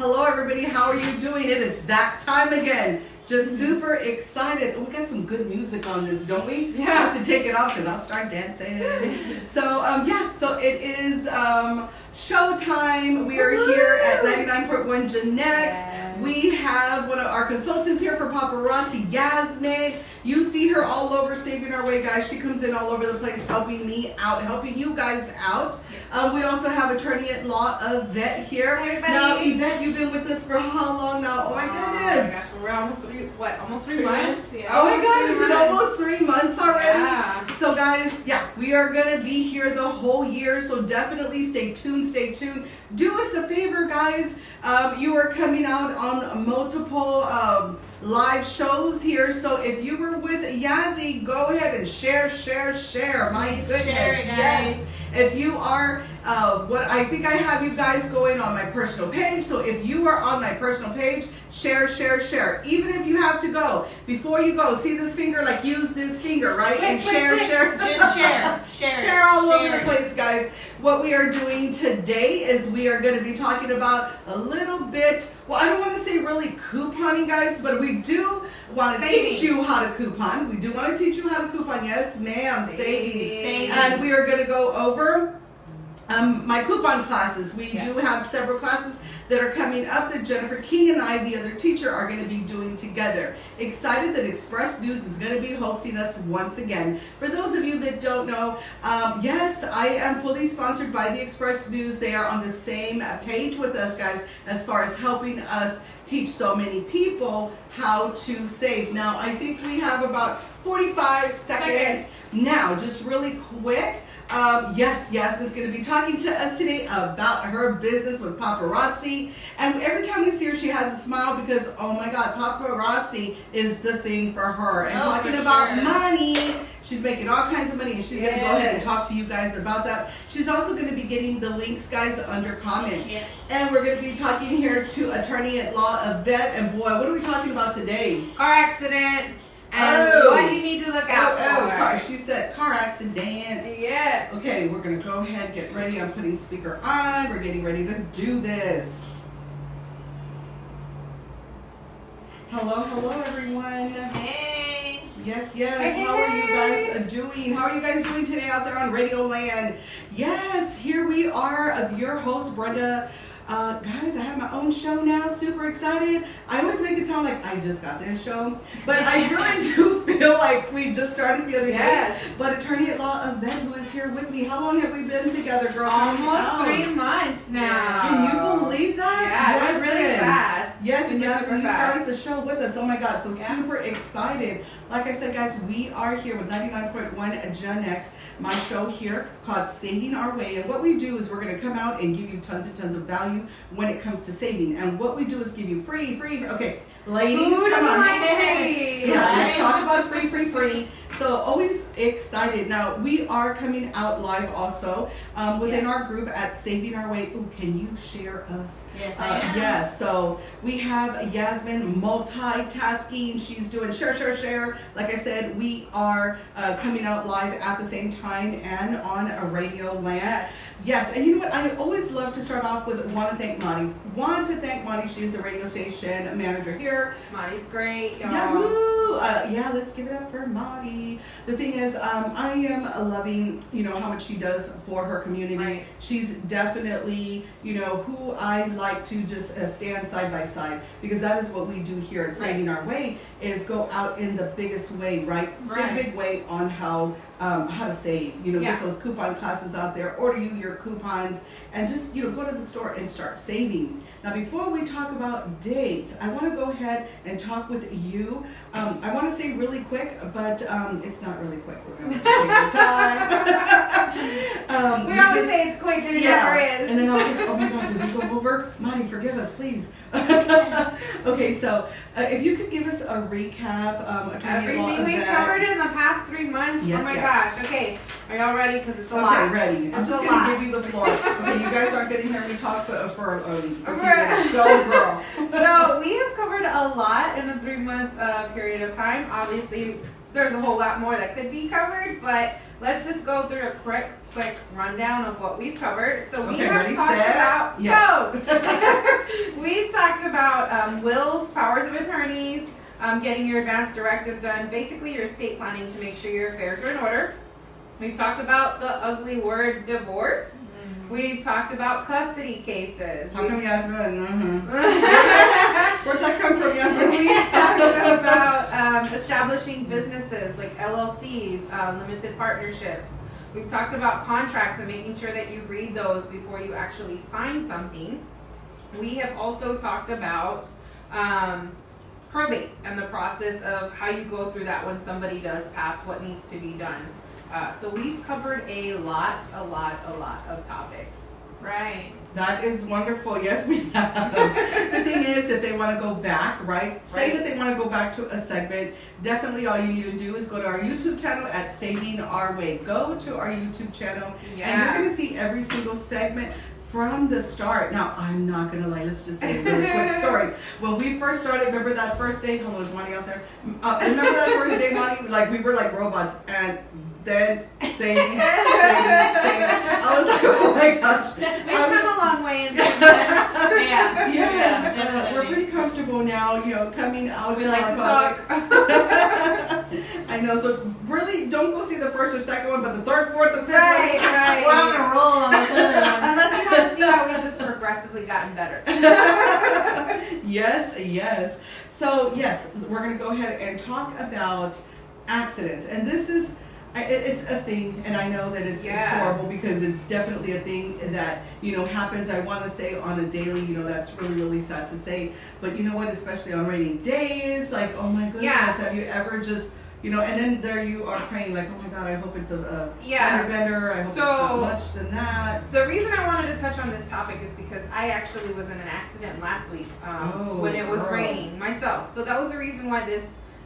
Hello everybody, how are you doing? It is that time again. Just super excited. Oh, we got some good music on this, don't we? Yeah. I have to take it off because I'll start dancing. So so it is showtime. We are here at 99.1 GenX. Yes. We have one of our consultants here for Paparazzi, Yazmin. You see her all over Saving Our Way, guys. She comes in all over the place helping me out, helping you guys out. We also have attorney at law Yvette here. Hey, everybody. Now, Yvette, you've been with us for how long now? Oh my goodness. Oh my gosh, we're almost three months? Yeah. Oh my God, is it almost 3 months already? Yeah. So guys, we are going to be here the whole year, so definitely stay tuned. Do us a favor, guys. You are coming out on multiple live shows here, so if you were with Yazzie, go ahead and share. My Please goodness. share it, guys. Yes. If you are, I think I have you guys going on my personal page, so if you are on my personal page, share. Even if you have to go, before you go, see this finger, like use this finger, right? And share. Just share. Share all over the place, guys. What we are doing today is we are going to be talking about a little bit, well, I don't want to say really couponing, guys, but we do want to teach you how to coupon. We do want to teach you how to coupon. Yes, ma'am. Savings. And we are going to go over my coupon classes. We do have several classes that are coming up that Jennifer King and I, the other teacher, are going to be doing together. Excited that Express News is going to be hosting us once again. For those of you that don't know, yes, I am fully sponsored by the Express News. They are on the same page with us, guys, as far as helping us teach so many people how to save. Now, I think we have about 45 seconds. Now, just really quick. Yes, Yasmin's going to be talking to us today about her business with Paparazzi. And every time we see her, she has a smile because, oh my God, Paparazzi is the thing for her. And talking about money, she's making all kinds of money, and she's going to go ahead and talk to you guys about that. She's also going to be getting the links, guys, under comments. Yes. And we're going to be talking here to attorney at law Yvette. And boy, what are we talking about today? Car accidents and what you need to look out for. She said car accidents. Yes. Okay, we're going to go ahead, get ready. I'm putting speaker on. We're getting ready to do this. Hello, everyone. Hey. Yes. How are you guys doing? How are you guys doing today out there on Radio Land? Yes, here we are, your host, Brenda. Guys, I have my own show now. Super excited. I always make it sound like I just got this show, but I really do feel like we just started the other day. But attorney at law Yvette, who is here with me. How long have we been together, girl? Almost 3 months now. Can you believe that? Yeah, it was really fast. Yes, and yes, when you fast. started the show with us. Oh my God, so super excited. Like I said, guys, we are here with 99.1 GenX, my show here called Saving Our Way. And what we do is we're going to come out and give you tons and tons of value when it comes to saving. And what we do is give you free. Okay, ladies, come on. Let's talk about free. So always excited. Now, we are coming out live also within our group at Saving Our Way. Ooh, can you share us? Yes, I am. Yes, so we have Yazmin multitasking. She's doing share. Like I said, we are coming out live at the same time and on a Radio Land. Yes, and you know what? I always love to start off with want to thank Monty. She is the radio station manager here. Monty's great, y'all. Yahoo! Let's give it up for Monty. The thing is, I am loving, how much she does for her community. Right. She's definitely, who I like to just stand side by side, because that is what we do here at Saving Our Way, is go out in the biggest way, right? Big way on how to save, get those coupon classes out there, order you your coupons, and just, go to the store and start saving. Now, before we talk about dates, I want to go ahead and talk with you. I want to say really quick, but it's not really quick. We're going to take our time. We always say it's quick, and it never is. And then I was like, oh my God, did we go over? Monty, forgive us, please. Okay, so if you could give us a recap. Everything we've covered in the past 3 months. Yes, oh my gosh. Okay, are y'all ready? Because it's a lot. Okay, ready. I'm just going to give you the floor. Okay, you guys aren't going to hear me talk for go, girl. So we have covered a lot in a 3 month period of time. Obviously, there's a whole lot more that could be covered, but let's just go through a quick rundown of what we've covered. So we Okay, have ready, talked set, about yes. we've talked about wills, powers of attorneys, getting your advance directive done, basically your estate planning to make sure your affairs are in order. We've talked about the ugly word divorce. We talked about custody cases. How come Yazmin? Where'd that come from, Yazmin? We talked about establishing businesses like LLCs, limited partnerships. We've talked about contracts and making sure that you read those before you actually sign something. We have also talked about probate and the process of how you go through that when somebody does pass, what needs to be done. So we've covered a lot of topics. Right. That is wonderful. Yes, we have. The thing is, if they want to go back, right? Say that they want to go back to a segment, definitely all you need to do is go to our YouTube channel at Saving Our Way. Go to our YouTube channel and you're going to see every single segment from the start. Now, I'm not going to lie. Let's just say a really quick story. When we first started, remember that first day? Hello, is Monty out there? Remember that first day, Monty? Like, we were like robots. And then saying, I was like, oh my gosh. We've come a long way in business. Yeah, we're pretty comfortable now, coming out to like our to public. I know, so really don't go see the first or second one, but the third, fourth, and fifth Right. We're on a roll on this other one. Unless you want to see how we've just progressively gotten better. Yes. So yes, we're gonna go ahead and talk about accidents, and this is. It's a thing, and I know that it's horrible because it's definitely a thing that happens. I want to say on a daily, that's really sad to say, but you know what? Especially on rainy days, like oh my goodness, have you ever just and then there you are praying like oh my God, I hope it's a vendor. I hope it's not much than that. The reason I wanted to touch on this topic is because I actually was in an accident last week when it was raining myself. So that was the reason why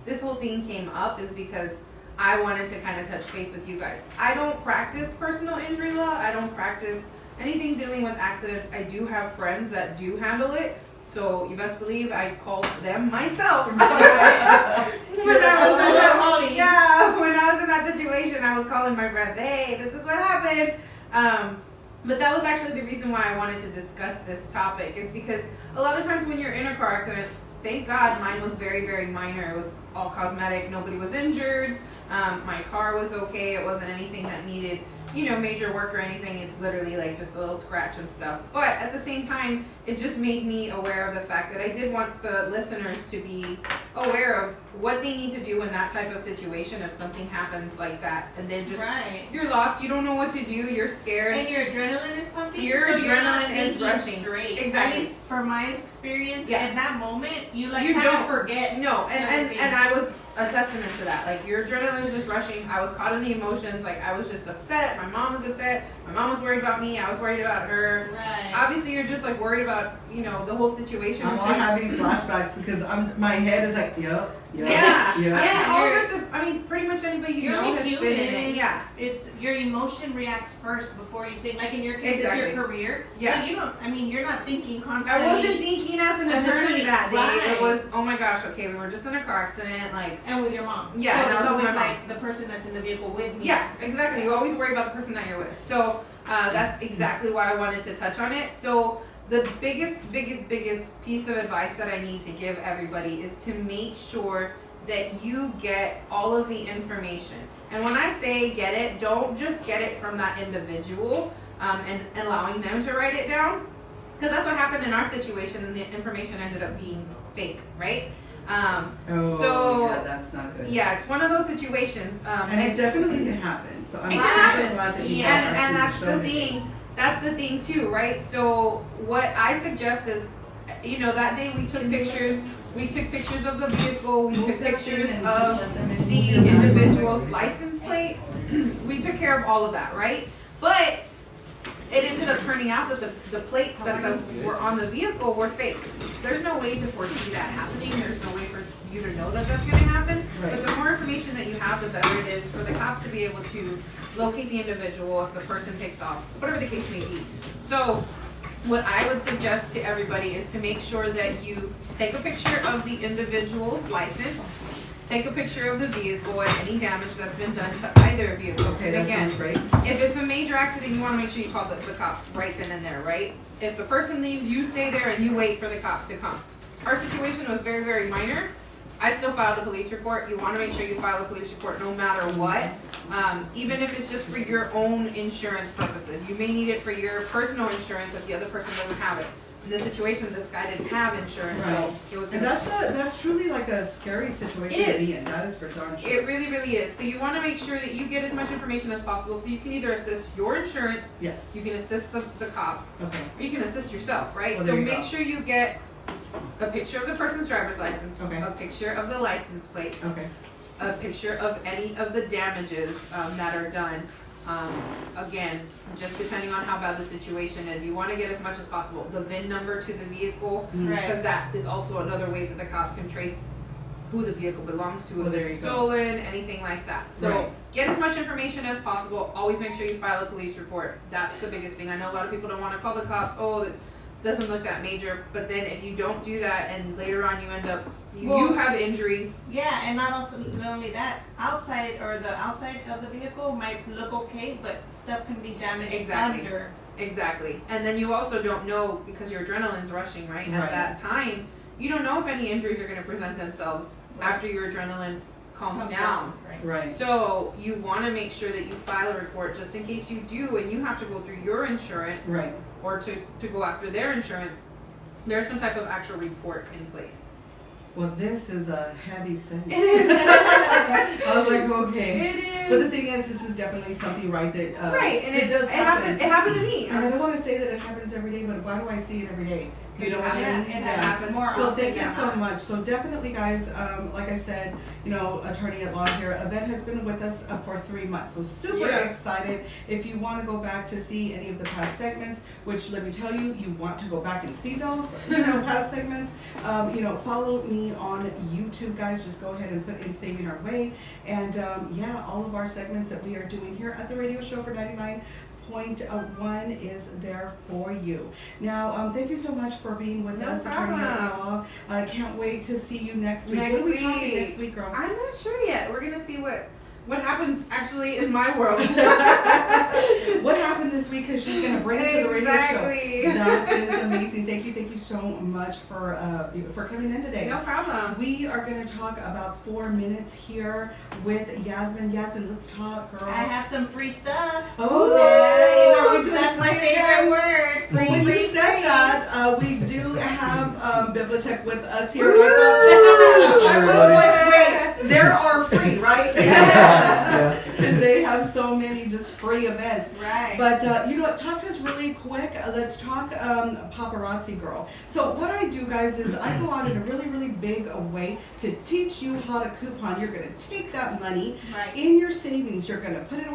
this whole thing came up, is because I wanted to kind of touch base with you guys. I don't practice personal injury law. I don't practice anything dealing with accidents. I do have friends that do handle it. So you best believe I called them myself. when I was in that situation, I was calling my friends, hey, this is what happened. But that was actually the reason why I wanted to discuss this topic, is because a lot of times when you're in a car accident, thank God mine was very, very minor. It was all cosmetic. Nobody was injured. My car was okay. It wasn't anything that needed, major work or anything. It's literally like just a little scratch and stuff. But at the same time, it just made me aware of the fact that I did want the listeners to be aware of what they need to do in that type of situation if something happens like that. And then just, you're lost. You don't know what to do. You're scared. And your adrenaline is pumping. Your adrenaline is rushing. Straight. Exactly. At least for my experience, in that moment, you kind don't of forget. No, and I was a testament to that. Like, your adrenaline is just rushing. I was caught in the emotions. Like, I was just upset. My mom was upset. My mom was worried about me. I was worried about her. Right. Obviously, you're just like worried about, the whole situation. I'm all having flashbacks because my head is like, yep. Yeah. All of us, pretty much anybody you know has been in it. Yeah. It's your emotion reacts first before you think. Like in your case, Exactly. it's your career. Yeah. So you don't. You're not thinking constantly. I wasn't thinking as an attorney that day. Right. It was, oh my gosh, okay, we were just in a car accident, like. And with your mom. Yeah. So and it's I was with always my mom. like the person that's in the vehicle with me. Yeah, exactly. You always worry about the person that you're with. So that's exactly why I wanted to touch on it. So the biggest piece of advice that I need to give everybody is to make sure that you get all of the information. And when I say get it, don't just get it from that individual and allowing them to write it down. Because that's what happened in our situation, and the information ended up being fake, right? That's not good. Yeah, it's one of those situations. And it definitely can happen. So I'm Exactly. so glad that you and that's the showed thing. it. That's the thing too, right? So what I suggest is, that day we took pictures. We took pictures of the vehicle. We took pictures of the individual's license plate. We took care of all of that, right? But it ended up turning out that the plates that were on the vehicle were fake. There's no way to foresee that happening. There's no way for you to know that that's going to happen. Right. But the more information that you have, the better it is for the cops to be able to locate the individual if the person takes off, whatever the case may be. So what I would suggest to everybody is to make sure that you take a picture of the individual's license, Take a picture of the vehicle and any damage that's been done to either vehicle. Okay, that Again, sounds great. if it's a major accident, you want to make sure you call the cops right then and there, right? If the person leaves, you stay there and you wait for the cops to come. Our situation was very, very minor. I still filed a police report. You want to make sure you file a police report no matter what. Even if it's just for your own insurance purposes. You may need it for your personal insurance if the other person doesn't have it. In this situation, this guy didn't have insurance, so it was And that's truly like a scary situation to be in. That is for darn sure. It really, really is. So you want to make sure that you get as much information as possible so you can either assist your insurance, Yeah. you can assist the cops, Okay. or you can assist yourself, right? Well, so there you make go. sure you get a picture of the person's driver's license, Okay. a picture of the license plate, Okay. a picture of any of the damages that are done. Again, just depending on how bad the situation is, you want to get as much as possible. The VIN number to the vehicle, Mm. because that is also another way that the cops can trace who the vehicle belongs to, Well, if there it's you go. stolen, anything like that. So Right. get as much information as possible. Always make sure you file a police report. That's the biggest thing. I know a lot of people don't want to call the cops. Oh, it doesn't look that major. But then if you don't do that and later on you end up, you have injuries. Yeah, and not only that, outside of the vehicle might look okay, but stuff can be damaged Exactly. under. Exactly. And then you also don't know, because your adrenaline's rushing, right? Right. At that time, you don't know if any injuries are going to present themselves after your adrenaline calms down. Right. Right. So you want to make sure that you file a report just in case you do and you have to go through your insurance Right. or to go after their insurance. There's some type of actual report in place. Well, this is a heavy sentence. It is. I was like, okay. It is. But the thing is, this is definitely something, right, that Right, and it does happen. It happened to me. And I don't want to say that it happens every day, but why do I see it every day? You know what I Yeah, mean? it happens more So often thank you than so not. much. So definitely, guys, like I said, you know, attorney at law here, Yvette has been with us for 3 months. So super Yeah. excited. If you want to go back to see any of the past segments, which let me tell you, you want to go back and see those, you know, past segments. You know, follow me on YouTube, guys. Just go ahead and put in Saving Our Way. And yeah, all of our segments that we are doing here at the radio show for 99.1 is there for you. Now, thank you so much for being with No us, attorney at problem. law. I can't wait to see you next week. Next What are we week. talking next week, girl? I'm not sure yet. We're gonna see what happens actually in my world. What happened this week? Because she's gonna bring it to the radio Exactly. show. That is amazing. Thank you so much for coming in today. No problem. We are going to talk about 4 minutes here with Yazmin. Yazmin, let's talk, girl. I have some free stuff. Oh, Yeah, you know, we do That's my free favorite again. word. Well, when Free, you free, said free. that, we do have Bibliotech with us here. Woo! I was Everybody. like, wait, there are free, right? Yeah. Because they have so many just free events. Right. But you know what? Talk to us really quick. Let's talk paparazzi, girl. So what I do, guys, is I go out in a really, really big way to teach you how to coupon. You're going to take that money Right. in your savings. You're going to put it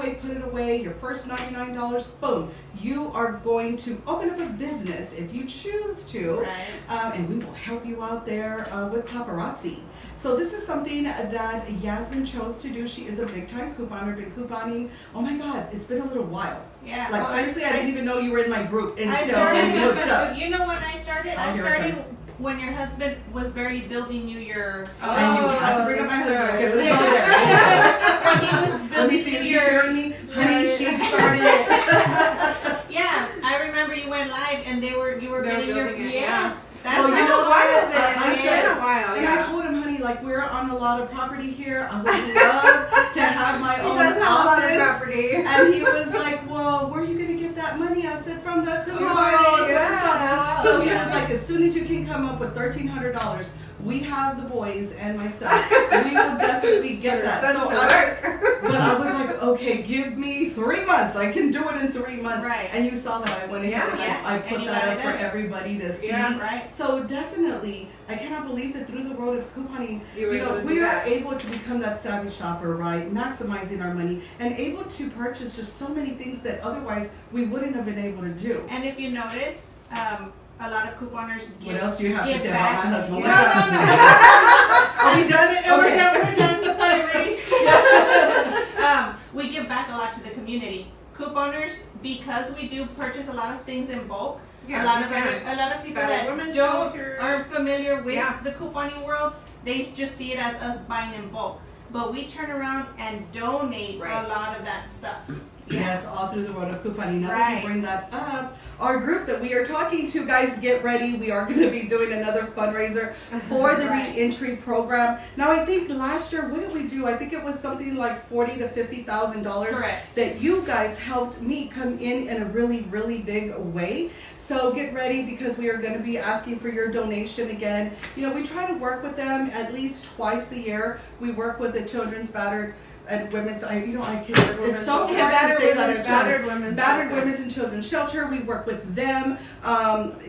away. Your first $99, boom. You are going to open up a business if you choose to. Right. And we will help you out there with paparazzi. So this is something that Yazmin chose to do. She is a big time couponer, been couponing. Oh my God, it's been a little while. Yeah. Like well, seriously, I didn't even know you were in my group I until started, we looked up. You know when I started? Oh, I here it started comes. when your husband was barely building you your. And you have to bring up my husband. Okay, let's go there. He was Let me building see, you is he your. hearing me? Honey, she started it. Yeah, I remember you went live and you were They were getting your. building it, Yes. That's Well, you how know I what? love it. I It's said- been a while, And I yeah. told him, honey, like we're on a lot of property here. I would love to have my She own does have a lot of office. property. And he was like, well, where are you going to get that money? I said, from the coupon. yeah. So he Yeah. was like, as soon as you can come up with $1,300, we have the boys and myself. We will definitely get that. So but I was like, okay, give me 3 months. I can do it in 3 months. Right. And you saw that I went ahead and Yeah. I And put you that got up it for done. everybody to see. Yeah, right. So definitely, I cannot believe that through the road of couponing, You were you know, able to do we are that. able to become that savvy shopper, right? Maximizing our money and able to purchase just so many things that otherwise we wouldn't have been able to do. And if you notice, a lot of couponers give. What else do you have to give say back. about my husband? No, What's up? no, no. Are we done? No, we're Okay. done. We're done. Sorry, Rudy. We give back a lot to the community. Couponers, because we do purchase a lot of things in bulk. Yeah, a lot you of can. people Better that women's don't shelters. aren't familiar with Yeah. the couponing world, they just see it as us buying in bulk. But we turn around and donate Right. a lot of that stuff. Yes, all through the road of couponing. Now that Right. you bring that up, our group that we are talking to, guys, get ready. We are going to be doing another fundraiser for the Right. reentry program. Now, I think last year, what did we do? I think it was something like $40,000 to $50,000 Correct. that you guys helped me come in a really, really big way. So get ready because we are going to be asking for your donation again. You know, we try to work with them at least twice a year. We work with the Children's Battered and Women's, it's so hard to say that at Battered Women's and Children's Shelter. We work with them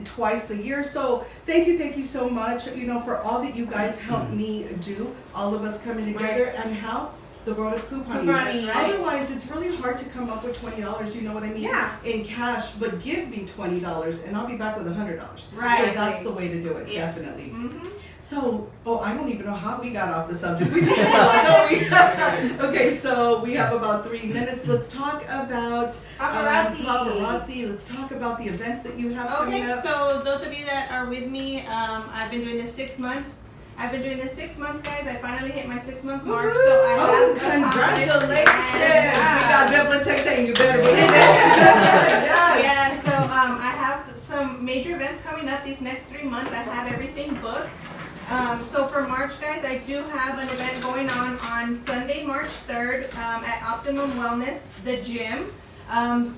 twice a year. So thank you so much, you know, for all that you guys helped me do. All of us coming together and how the world of couponing. Couponing, right. Otherwise, it's really hard to come up with $20. You know what I mean? Yeah. In cash, but give me $20 and I'll be back with $100. Right. So that's the way to do it. Yes. Definitely. Mm-hmm. So, I don't even know how we got off the subject. We just don't we? Okay, so we have about 3 minutes. Let's talk about paparazzi. Let's talk about the events that you have coming Okay, up. so those of you that are with me, I've been doing this 6 months. Guys. I finally hit my 6-month mark. Woo-hoo! So I have Congratulations! Yeah. We got Bibliotech saying you better believe it. Yes. Yeah, so I have some major events coming up these next 3 months. I have everything booked. So for March, guys, I do have an event going on Sunday, March 3rd at Optimum Wellness, the gym.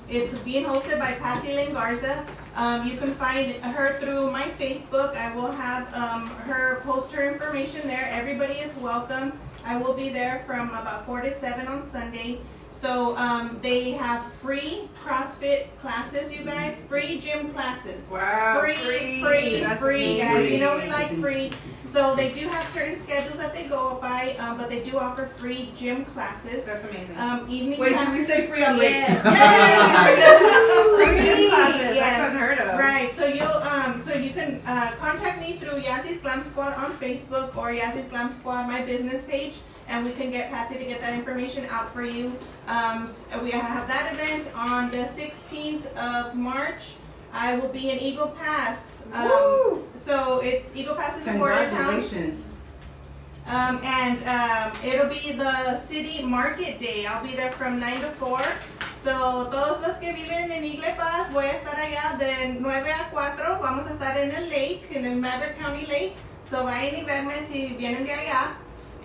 It's being hosted by Patsy Lynn Garza. You can find her through my Facebook. I will have her post her information there. Everybody is welcome. I will be there from about 4 to 7 on Sunday. So they have free CrossFit classes, you guys. Free gym classes. Wow. Free, That's guys. amazing. You know we like free. So they do have certain schedules that they go by, but they do offer free gym classes. That's amazing. Evening Wait, classes. did we say free? I'm late. Yes. Free gym Free, classes. yes. That's unheard of. Right. So you can contact me through Yazzy's Glam Squad on Facebook or Yazzy's Glam Squad, my business page, and we can get Patsy to get that information out for you. We have that event on the 16th of March. I will be in Eagle Pass. So it's Eagle Pass is in Bordertown. Congratulations. It'll be the city market day. I'll be there from 9 to 4. So todos los que viven en Eagle Pass, voy a estar allá de 9 a 4. Vamos a estar en el lake, en el Maverick County Lake. So vayan y verme si vienen de allá.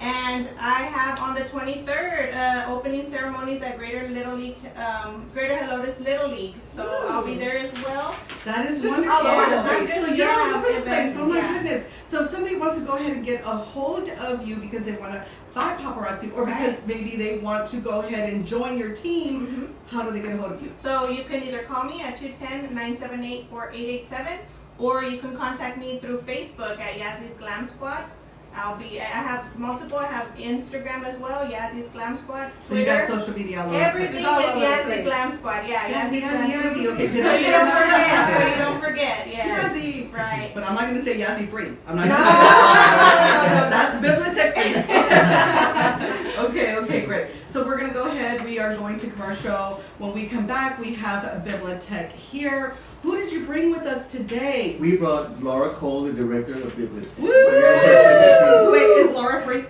And I have on the 23rd opening ceremonies at Greater Helotes Little League. So I'll be there as well. That is Just wonderful. all over the place. So you're all Yeah, over the place. events, Oh my yeah. goodness. So if somebody wants to go ahead and get a hold of you because they want to buy paparazzi or because maybe they want to go ahead and join your team, how do they get a hold of you? So you can either call me at 210-978-4887 or you can contact me through Facebook at Yazzy's Glam Squad. I have multiple. I have Instagram as well, Yazzy's Glam Squad. So you got Twitter. social media all over. Everything is all over the Yazzy place. Glam Squad. Yeah, Yazzy, Yazzy. Yazzy. Okay, So you don't forget. So you don't forget. Yes. Yazzy. Right. But I'm not going to say Yazzy free. I'm not No. going to That's Bibliotech free. Okay, great. So we're going to go ahead. We are going to commercial. When we come back, we have Bibliotech here. Who did you bring with us today? We brought Laura Cole, the director of Bibliotech. Woo! Wait, is Laura free?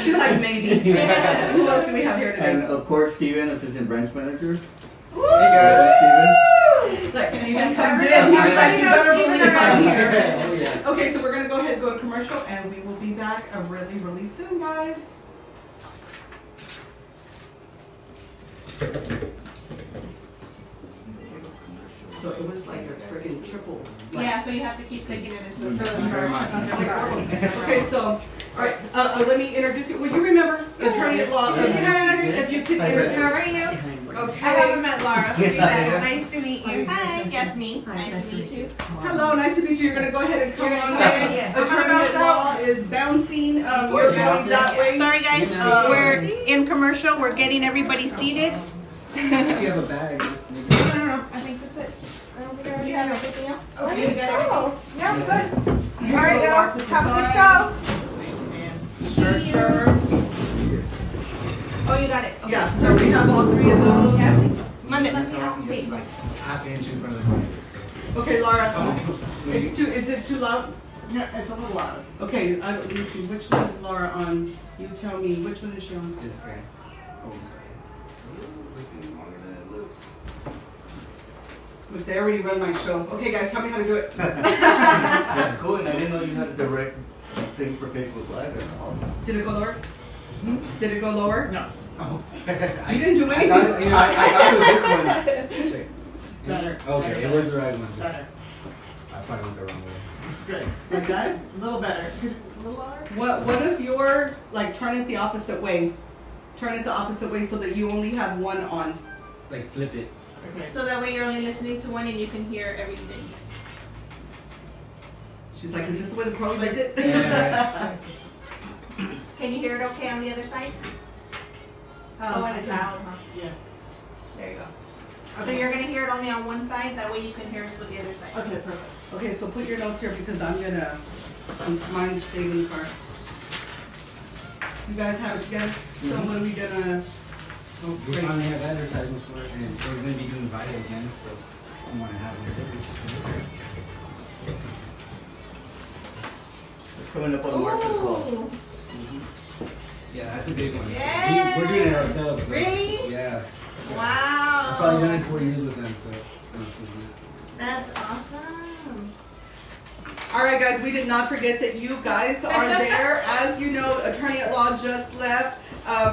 She's like, maybe. Who else do we have here And today? of course, Steven, assistant branch manager. Woo! Steven. Like, Steven comes in, he was like, you better believe I'm here. Oh, yeah. Okay, so we're going to go ahead and go to commercial, and we will be back really, really soon, guys. So it was like a freaking triple. Yeah. So you have to keep taking it into Thank you very much. Okay, so, all right, let me introduce you. Well, you remember Attorney at Law Yvette, if you could Hi, introduce. How are you? Okay. I haven't met Laura. So nice to meet you. Hi, Yazmin. Nice to meet you. Hello, nice to meet you. You're gonna go ahead and come on in. Yes. Attorney at Law is bouncing. You're going that way. Sorry guys, we're in commercial. We're getting everybody seated. You have a bag. Just leave it. No, I think that's it. I don't think I already You have have it. everything else? I Okay, think you got everything? so. Yeah, I'm good. Here All right, you go, y'all. walk with Have a the good sign. show. Sure. Oh, you got it. Okay. Yeah, so we have all three of those. Monday. Half inch in front of the camera. Okay, Laura, is it too loud? Yeah, it's a little loud. Okay, let me see. Which one is Laura on? You tell me. Which one is she on? This guy. Oh, sorry. Ooh, it's getting longer than it looks. Look, they already run my show. Okay, guys, tell me how to do it. That's cool, and I didn't know you had a direct thing for Facebook Live. That's awesome. Did it go lower? Did it go lower? No. Oh. You didn't do I anything. thought, you know, I thought it was this one. Check. Better. Okay, it was the right one. Just, Better. I probably went the wrong way. Good. Like that? A little better. A little lower. What if you're like turn it the opposite way? Turn it the opposite way so that you only have one on. Like flip it. Okay. So that way you're only listening to one and you can hear everything. She's like, is this the way the pro does it? Yeah. Can you hear it okay on the other side? Oh, it's loud, huh? Yeah. There you go. So you're gonna hear it only on one side, that way you can hear us with the other side. Okay, perfect. Okay, so put your notes here because I'm gonna, since mine stayed in the car. You guys have it together? So what are we gonna, We finally have advertisements for it, and we're going to be doing video again, so I want to have it. It's coming up on March as well. Ooh, Yeah, that's a big one. Yeah. We're doing it ourselves. So, Really? Yeah. I've probably done wow. it 4 years with them, so. That's awesome. all right guys, we did not forget that you guys are there. As you know, attorney at law just left.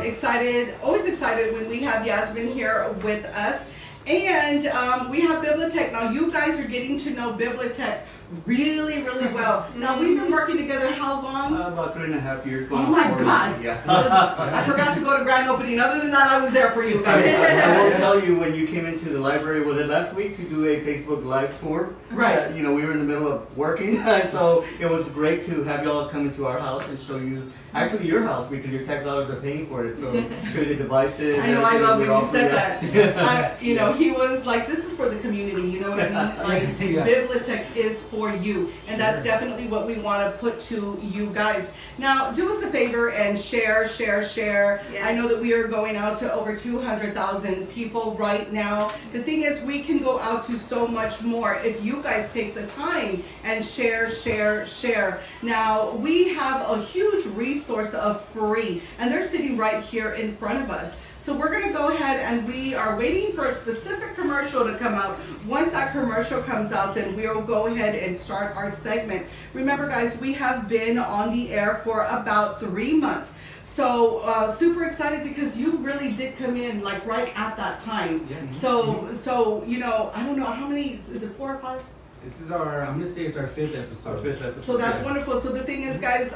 Excited, always excited when we have Yazmin here with us. And we have Bibliotech. Now you guys are getting to know Bibliotech really, really well. Now we've been working together how long? About 3.5 years. Oh going my forward. God. Yeah. I forgot to go to grand opening. Other than that, I was there for you I guys. will tell you, when you came into the library, was it last week, to do a Facebook Live tour? Right. You know, we were in the middle of working, and so it was great to have y'all come into our house and show you, actually your house, because your tax dollars are paying for it, so show you the devices. I know, I love when you said that. that. You know, he was like, this is for the community, you know what I mean? Like, Yeah. Bibliotech is for you. And that's definitely what we want to put to you guys. Now, do us a favor and share. Yes. I know that we are going out to over 200,000 people right now. The thing is, we can go out to so much more if you guys take the time and share. Now, we have a huge resource of free, and they're sitting right here in front of us. So we're going to go ahead, and we are waiting for a specific commercial to come out. Once that commercial comes out, then we'll go ahead and start our segment. Remember guys, we have been on the air for about 3 months. So super excited because you really did come in like right at that time. Yeah. So you know, I don't know how many, is it 4 or 5? This is our, I'm going to say it's our 5th episode. Our 5th episode. So that's yeah. wonderful. So the thing is, guys,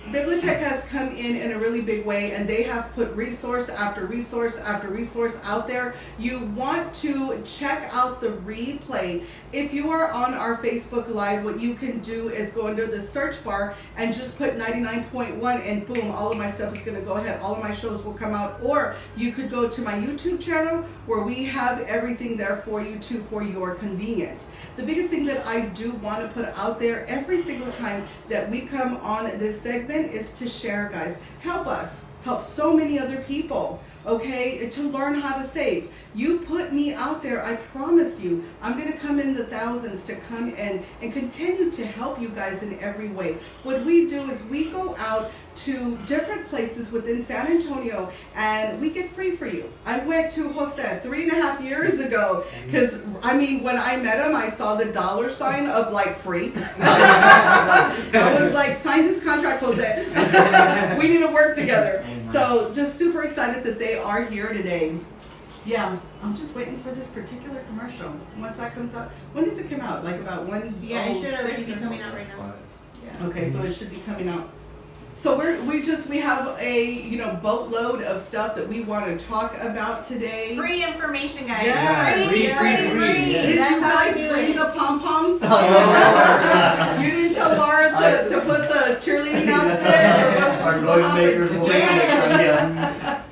Bibliotech has come in a really big way, and they have put resource after resource after resource out there. You want to check out the replay. If you are on our Facebook Live, what you can do is go under the search bar and just put 99.1 and boom, all of my stuff is going to go ahead. All of my shows will come out. Or you could go to my YouTube channel where we have everything there for you too, for your convenience. The biggest thing that I do want to put out there every single time that we come on this segment is to share, guys. Help us. Help so many other people, okay, to learn how to save. You put me out there, I promise you, I'm going to come in the thousands to come in and continue to help you guys in every way. What we do is we go out to different places within San Antonio and we get free for you. I went to Jose 3.5 years ago because, I mean, when I met him, I saw the dollar sign of like free. I was like, sign this contract, Jose. We need to work together. So just super excited that they are here today. Yeah, I'm just waiting for this particular commercial. Once that comes out, when does it come out? Like about 1:06? Yeah, it should already be coming out right now. Yeah. Okay, so it should be coming out. So we have a boatload of stuff that we want to talk about today. Free information, guys. Yeah, Free. Did you That's how I guys do bring it. the pom-poms? You didn't tell Laura to put the cheerleading outfit? Our noise makers will make Yeah.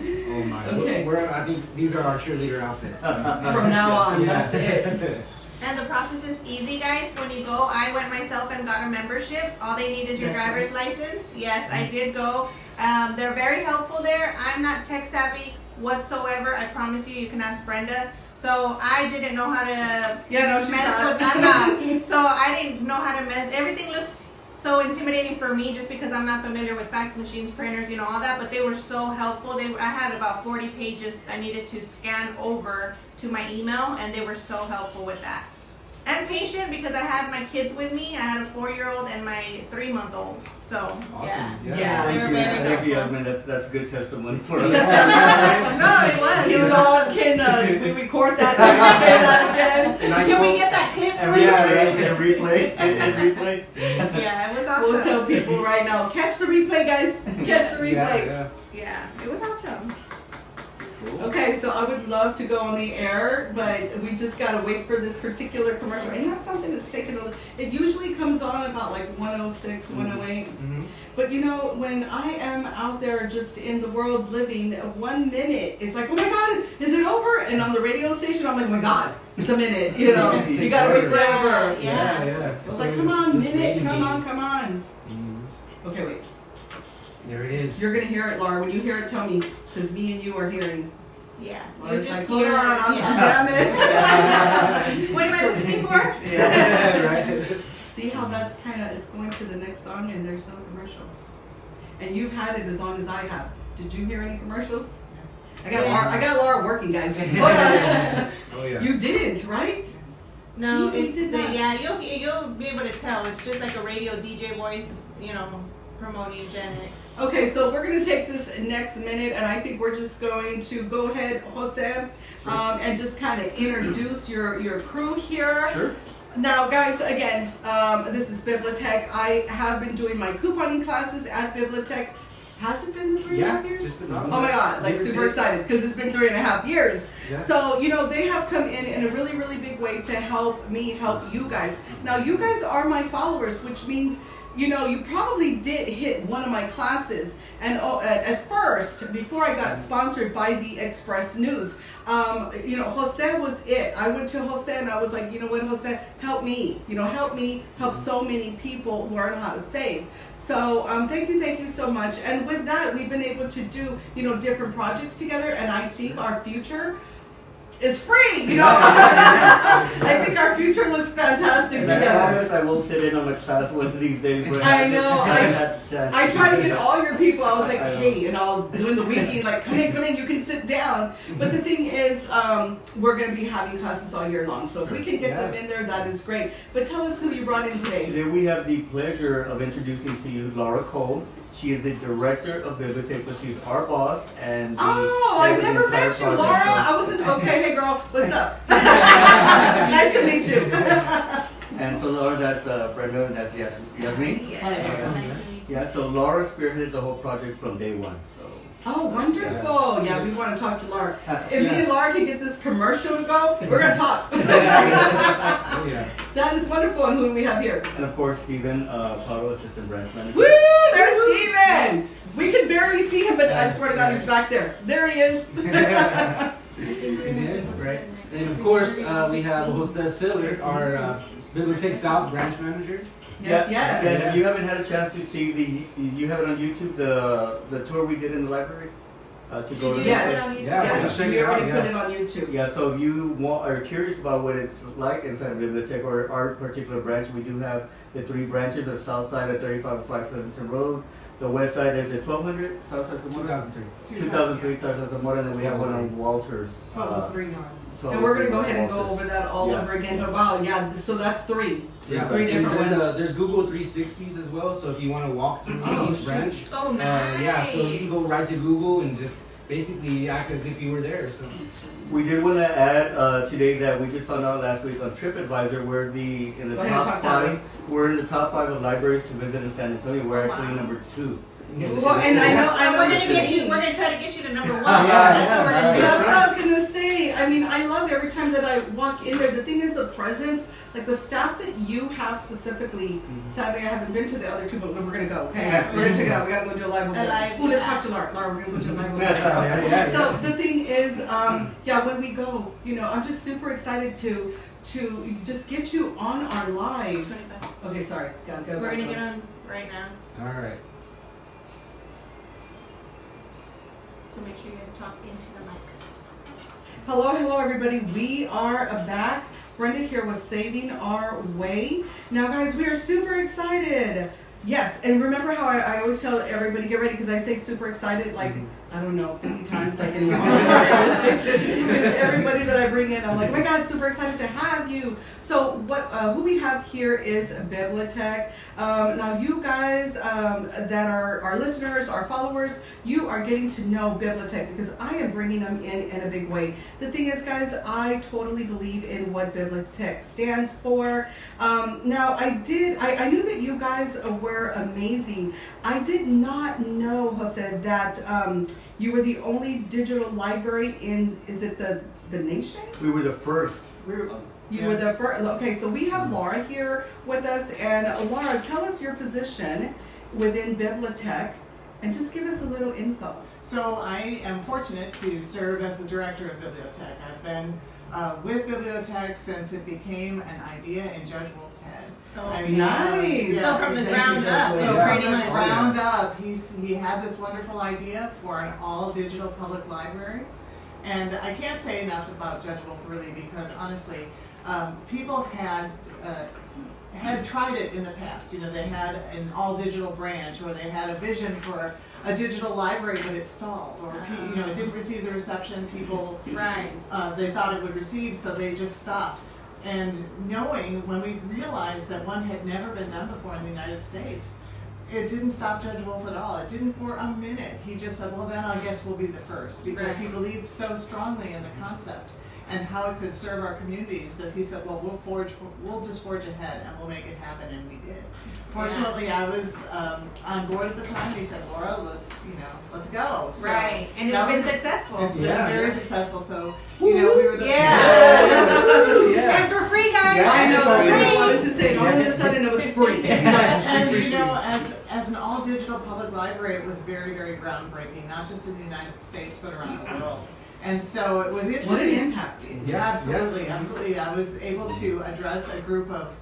Oh my. Okay. I think these are our cheerleader outfits. From now on, Yeah. that's it. And the process is easy, guys. When you go, I went myself and got a membership. All they need is your That's driver's license. Yes, I did go. They're very helpful there. I'm not tech savvy whatsoever. I promise you, you can ask Brenda. So I didn't know how to Yeah, no, she's mess not. with I'm not. So I didn't know how to mess. Everything looks so intimidating for me just because I'm not familiar with fax machines, printers, you know, all that. But they were so helpful. I had about 40 pages I needed to scan over to my email, and they were so helpful with that. And patient because I had my kids with me. I had a 4-year-old and my 3-month-old. So Awesome. Yeah. They were Thank very you, thank you, helpful. Yasmin. That's good testimony for us. no, it was. It was all, can we record that? Can we say that again? Can we get that clip? And for you? replay, and replay. Yeah, it was awesome. We'll tell people right now, catch the replay, guys. Catch the replay. Yeah, it was awesome. Okay, so I would love to go on the air, but we just gotta wait for this particular commercial. And that's something that's taken it usually comes on about like 106, 108. Mm-hmm. But you know, when I am out there just in the world living, 1 minute, it's like, oh my God, is it over? And on the radio station, I'm like, oh my God, it's a minute, you know, you gotta wait forever. Yeah. I was like, come on, minute, come on. Okay, wait. There it is. You're gonna hear it, Laura. When you hear it, tell me, because me and you are hearing. Yeah. Laura's You like, just hold hear, on, I'm yeah. jamming. What am I listening for? Yeah, right. See how that's it's going to the next song and there's no commercial. And you've had it as long as I have. Did you hear any commercials? I got Laura working, guys. Hold on. Oh yeah. You didn't, right? No, See, we it's did that. yeah. You'll be able to tell. It's just like a radio DJ voice, you know, promoting GenX. Okay, so we're gonna take this next minute, and I think we're just going to go ahead, Jose, and just kind of introduce your crew here. Sure. Now, guys, again, this is Bibliotech. I have been doing my couponing classes at Bibliotech. Has it been 3.5 years? Just about. Oh my God, like super excited because it's been 3.5 years. Yeah. So, you know, they have come in a really, really big way to help me help you guys. Now, you guys are my followers, which means, you know, you probably did hit one of my classes. And at first, before I got sponsored by the Express News, you know, Jose was it. I went to Jose and I was like, you know what, Jose, help me. You know, help me help so many people learn how to save. So thank you so much. And with that, we've been able to do, you know, different projects together. And I think our future is free, you know. I think our future looks fantastic And I together. promise I will sit in on the class one of these days. But I know, haven't had the chance I try to get do that. all your people. I was like, I know. hey, and I'll doing the wiki, like, come in, you can sit down. But the thing is, we're going to be having classes all year long. So if we can get them in there, that is great. But tell us who you brought in today. Today we have the pleasure of introducing to you Laura Cole. She is the director of Bibliotech, so she's our boss and the Oh, head I've of the never entire met you, project. Laura. I wasn't, okay, hey girl, what's up? Nice to meet you. And so Laura, that's Brenda, and that's Yazmin. Yes. Yeah. Nice to meet you. Yeah, so Laura spearheaded the whole project from day one. So Oh, wonderful. Yeah, we want to talk to Laura. If me Yeah. and Laura can get this commercial to go, we're going to talk. Oh yeah. That is wonderful. And who do we have here? and of course Stephen, Paro, assistant branch manager. Woo! There's Steven! We can barely see him, but I swear to God, he's back there. There he is. Right. And of course, we have Jose Siller, our Bibliotech South branch manager. Yes, Yeah, yes. and you haven't had a chance to see you have it on YouTube, the tour we did in the library? To go to Yes. Yeah, Yes, check we it out, already put yeah. it on YouTube. Yeah, so if you are curious about what it's like inside of Bibliotech or our particular branch, we do have the 3 branches, the south side at 3505 Pleasanton Road, the west side is at 1200, south side of 2003. 2003 south side of Zamora, and then we have one on Walters. 1203 And we're going to go ahead and go Walters. over that all Yeah. over again. But wow, yeah, so that's 3. Yeah, 3 different there's, ones. there's Google 360s as well, so if you want to walk through Oh, each branch, Oh, nice. yeah, so you can go right to Google and just basically act as if you were there. So We did want to add today that we just found out last week on TripAdvisor we're in the Go ahead and talk top that 5. way. We're in the top 5 of libraries to visit in San Antonio. We're Oh, actually wow. number 2. Well, and I know We're gonna what get you you. mean. We're gonna try to get you to number 1. Yeah, That's what we're yeah, gonna do. That's what I was gonna say. I mean, I love every time that I walk in there. The thing is, the presence, like the staff that you have specifically. Saturday, I haven't been to the other 2, but we're gonna go. Okay, Yeah. we're gonna check it out. We gotta go to a live event. live- Ooh, let's talk to Laura. Laura, we're gonna go to a live event. Yeah. So the thing is, yeah, when we go, you know, I'm just super excited to just get you on our live. 25. Okay, sorry, gotta go. We're back gonna up. get on right now. all right. So make sure you guys talk into the mic. Hello, everybody. We are back. Brenda here with Saving Our Way. Now, guys, we are super excited. Yes, and remember how I always tell everybody, get ready, because I say super excited, like, I don't know, 50 times, like in the radio station. Everybody that I bring in, I'm like, oh my God, super excited to have you. So who we have here is Bibliotech. Now you guys that are our listeners, our followers, you are getting to know Bibliotech because I am bringing them in a big way. The thing is, guys, I totally believe in what Bibliotech stands for. Now I knew that you guys were amazing. I did not know, Jose, that you were the only digital library in, is it the nation? We were the first. You were the first. Okay, so we have Laura here with us, and Laura, tell us your position within Bibliotech, and just give us a little info. So I am fortunate to serve as the director of Bibliotech. I've been with Bibliotech since it became an idea in Judge Wolf's head. Nice. So from the ground up. So Yeah. from the ground up, he had this wonderful idea for an all-digital public library. And I can't say enough about Judge Wolf really because honestly, people had tried it in the past. You know, they had an all-digital branch, or they had a vision for a digital library, but it stalled, or you know, it didn't receive the reception people they thought it would receive, so they just stopped. And knowing when we realized that one had never been done before in the United States, it didn't stop Judge Wolf at all. It didn't for a minute. He just said, well, then I guess we'll be the first, because he believed so strongly in the concept and how it could serve our communities that he said, well, we'll just forge ahead and we'll make it happen, and we did. Fortunately, I was on board at the time. He said, Laura, let's go. So Right, and it's been successful. It's been very successful. So we were the And for free, guys. I know that's what I Free. wanted to say. All of a sudden, it was free. And as an all-digital public library, it was very, very groundbreaking, not just in the United States, but around the world. And so it was interesting. What an impact. Yeah, absolutely. I was able to address a group of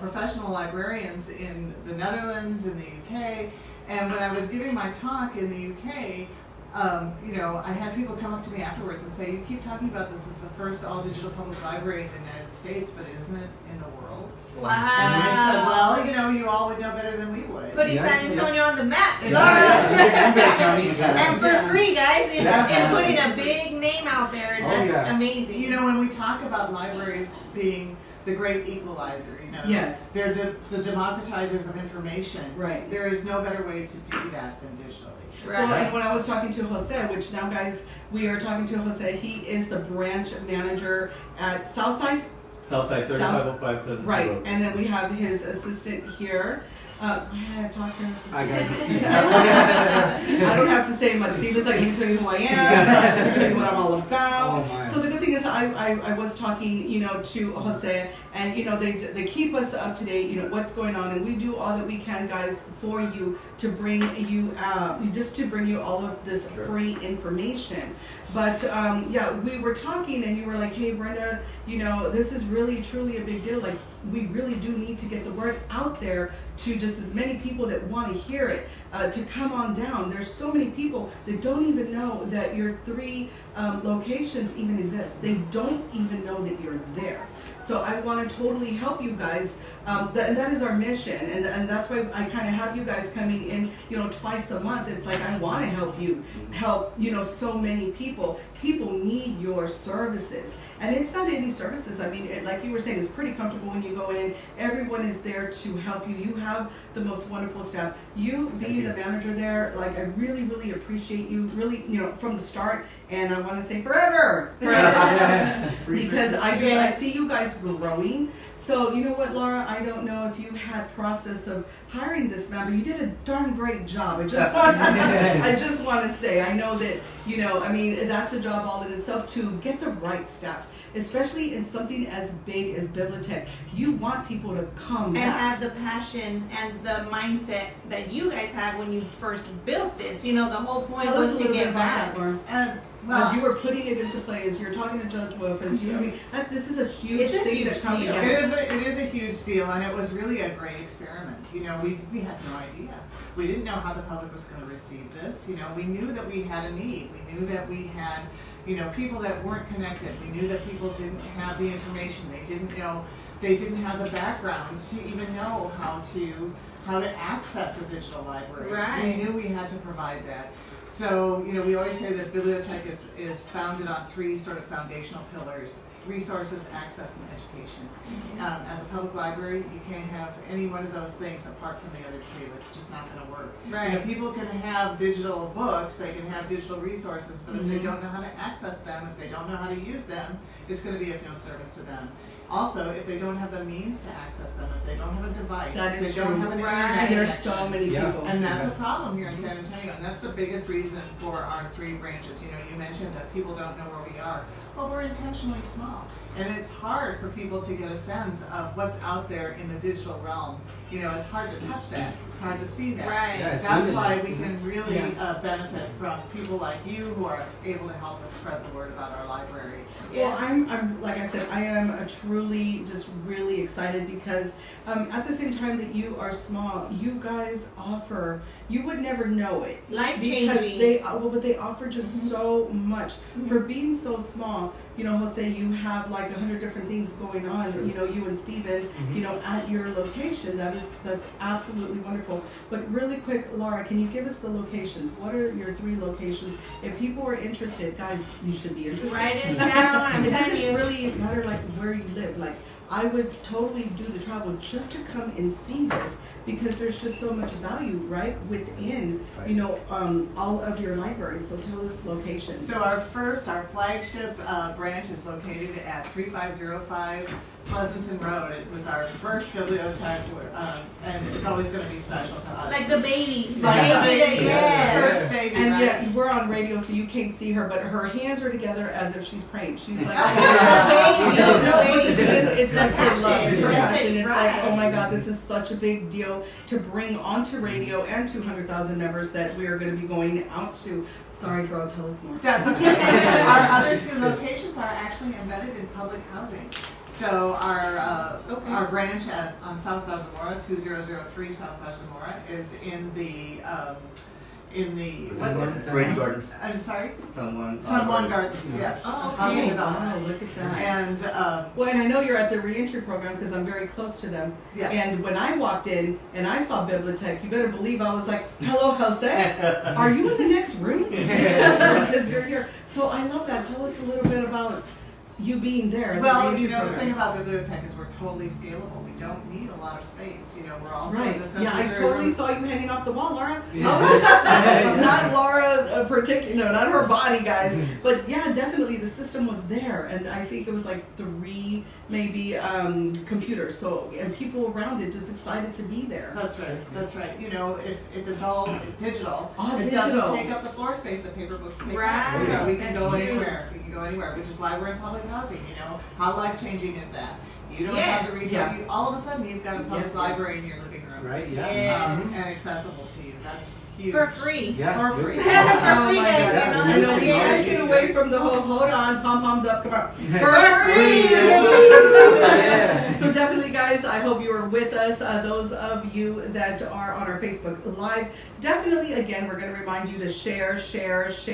professional librarians in the Netherlands, in the UK, and when I was giving my talk in the UK, I had people come up to me afterwards and say, you keep talking about this as the first all-digital public library in the United States, but isn't it in the world? Wow. And I said, well, you all would know better than we would. Putting San Antonio on the map. Yeah. And for free, guys. It's putting a big name out there, and that's amazing. When we talk about libraries being the great equalizer, Yes. They're the democratizers of information. Right. There is no better way to do that than digitally. Well, and when I was talking to Jose, which now, guys, we are talking to Jose, he is the branch manager at Southside. Southside, 3505 Pleasant Right, Road. and then we have his assistant here. I talked to his assistant. I got to see I don't have to say much. He was like, let me tell you who I am, let me tell you what I'm all about. Oh, my. So the good thing is I was talking, to Jose, and, they keep us up to date, what's going on, and we do all that we can, guys, for you to bring you just to bring you all of this free information. But, we were talking, and you were like, hey, Brenda, this is really, truly a big deal. Like, we really do need to get the word out there to just as many people that want to hear it, to come on down. There's so many people that don't even know that your 3 locations even exist. They don't even know that you're there. So I want to totally help you guys, and that is our mission, and that's why I kind of have you guys coming in, twice a month. It's like I want to help you, so many people. People need your services, and it's not any services. I mean, like you were saying, it's pretty comfortable when you go in. Everyone is there to help you. You have the most wonderful staff. You being the manager there, like I really, really appreciate you. Really, from the start, and I want to say forever. Because I see you guys growing. So you know what, Laura? I don't know if you had process of hiring this man, but you did a darn great job. I just want to say, I know that that's a job all in itself to get the right staff, especially in something as big as Bibliotech. You want people to come and back. have the passion and the mindset that you guys had when you first built this. The whole point Tell us a was to little bit get about back. that, Laura. As you were putting it into play, as you're talking to Judge Wolf, this is a huge thing to come deal. together. It is a huge deal, and it was really a great experiment. We had no idea. We didn't know how the public was going to receive this. We knew that we had a need. We knew that we had You know, people that weren't connected. We knew that people didn't have the information. They didn't know, they didn't have the background to even know how to access a digital library. Right. We knew we had to provide that. So, you know, we always say that Bibliotech is founded on three sort of foundational pillars: resources, access, and education. As a public library, you can't have any one of those things apart from the other two. It's just not going to work. Right. You know, people can have digital books, they can have digital resources, but if they don't know how to access them, if they don't know how to use them, it's going to be of no service to them. Also, if they don't have the means to access them, if they don't have a device, That if is they don't true. have an Right. internet And there's connection, so many Yeah. people. and that's Yes. a problem here in San Antonio, and that's the biggest reason for our three branches. You know, you mentioned that people don't know where we are. Well, we're intentionally small, and it's hard for people to get a sense of what's out there in the digital realm. You know, it's hard to touch that. It's hard to see that. Right. Yeah, it's That's why limitless. we can really Yeah. benefit from people like you who are able to help us spread the word about our library. Well, I'm like I said, I am truly just really excited because at the same time that you are small, you guys offer. You would never know it Life because changing. but they offer just so much for being so small. You know, Jose, you have like 100 different things going on. You know, you and Steven, you know, at your location. That's absolutely wonderful. But really quick, Laura, can you give us the locations? What are your three locations? If people are interested, guys, you should be interested. Write it down. I'm It telling doesn't you. really matter like where you live. Like I would totally do the travel just to come and see this because there's just so much value right within Right. you know all of your libraries. So tell us locations. So our flagship branch is located at 3505 Pleasanton Road. It was our first bibliothèque, and it's always going to be special to us. Like the baby. The Like the baby that, baby, yeah. the first baby, and right? yet we're on radio, so you can't see her, but her hands are together as if she's praying. She's like, Baby, no, the but the baby. thing is, it's The like her love, it's her passion. passion. It's Right. like, oh my God, this is such a big deal to bring onto radio and 200,000 members that we are going to be going out to. Sorry, girl, tell us more. That's okay. Our other two locations are actually embedded in public housing. So our branch on South Zamora, 2003 South Zamora, is in the Rain Gardens. I'm sorry, Someone. Sunone Gardens. Yes. Oh, okay. Housing Wow, development. look at that. And Well, and I know you're at the reentry program because I'm very close to them. yes. And when I walked in and I saw Bibliotech, you better believe I was like, hello, Jose, are you in the next room? Because you're here. So I love that. Tell us a little bit about you being there at the Well, reentry you know, the program. thing about Bibliotech is we're totally scalable. We don't need a lot of space. You know, we're also Right. in the Yeah, I Central totally Room. saw you hanging off the wall, Laura. Yeah. Not Laura particular, not her body, guys. But yeah, definitely the system was there, and I think it was like 3 maybe computers. So and people around it just excited to be there. That's right. That's right. You know, if it's all digital, All it digital. doesn't take up the floor space that paper books take Right. up. So we can That's go true. anywhere. We can go anywhere, which is why we're in public housing. You know, how life changing is that? You don't have the Yes. retail. Yeah. All of a sudden, you've got a public Yes, yes. library in your living room, Right, yeah. Yeah. and accessible to you. That's huge. For free. Yeah. For free. For Oh free, my guys. God. You know, I know, that's we scary. can't get away from the whole, hold on, pom-poms up, come on. For free. Yeah. So definitely, guys, I hope you are with us. Those of you that are on our Facebook Live, definitely, again, we're going to remind you to share. Please.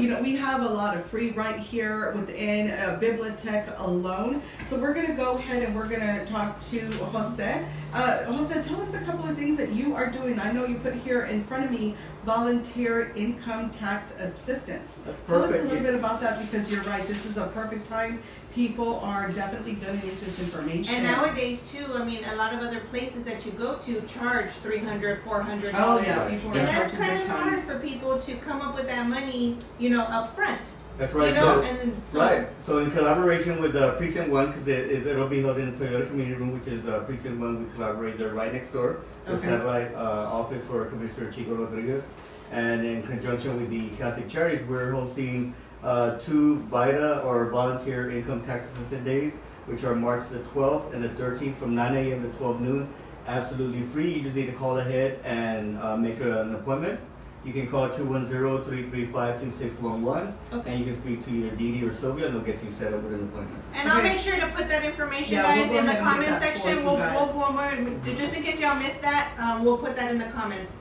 You know, we have a lot of free right here within Bibliotech alone. So we're going to go ahead and we're going to talk to Jose. Jose, tell us a couple of things that you are doing. I know you put here in front of me volunteer income tax assistance. That's Tell us a perfect. little bit about that because you're right. This is a perfect time. People are definitely going to need this information. And nowadays too, I mean, a lot of other places that you go to charge $300, $400. Oh yeah, people are And that's charging kind big of time. hard for people to come up with that money, you know, up front. That's right. You know, So, and then, so, right. So in collaboration with Precinct 1, because it'll be held in the Toyota Community Room, which is Precinct 1, we collaborate. They're right next door. The Okay. satellite office for Commissioner Chico Rodriguez. And in conjunction with the Catholic Charities, we're hosting 2 VITA or Volunteer Income Tax Assistance Days, which are March the 12th and the 13th from 9 a.m. to 12 noon. Absolutely free. You just need to call ahead and make an appointment. You can call 210-335-2611, Okay. and you can speak to either Dee Dee or Sylvia, and they'll get you set up with an appointment. and I'll Okay. make sure to put that information, Yeah, we'll guys, go in the ahead and get comment that for section. you We'll guys. go more, just in case y'all missed that, we'll put that in the comments.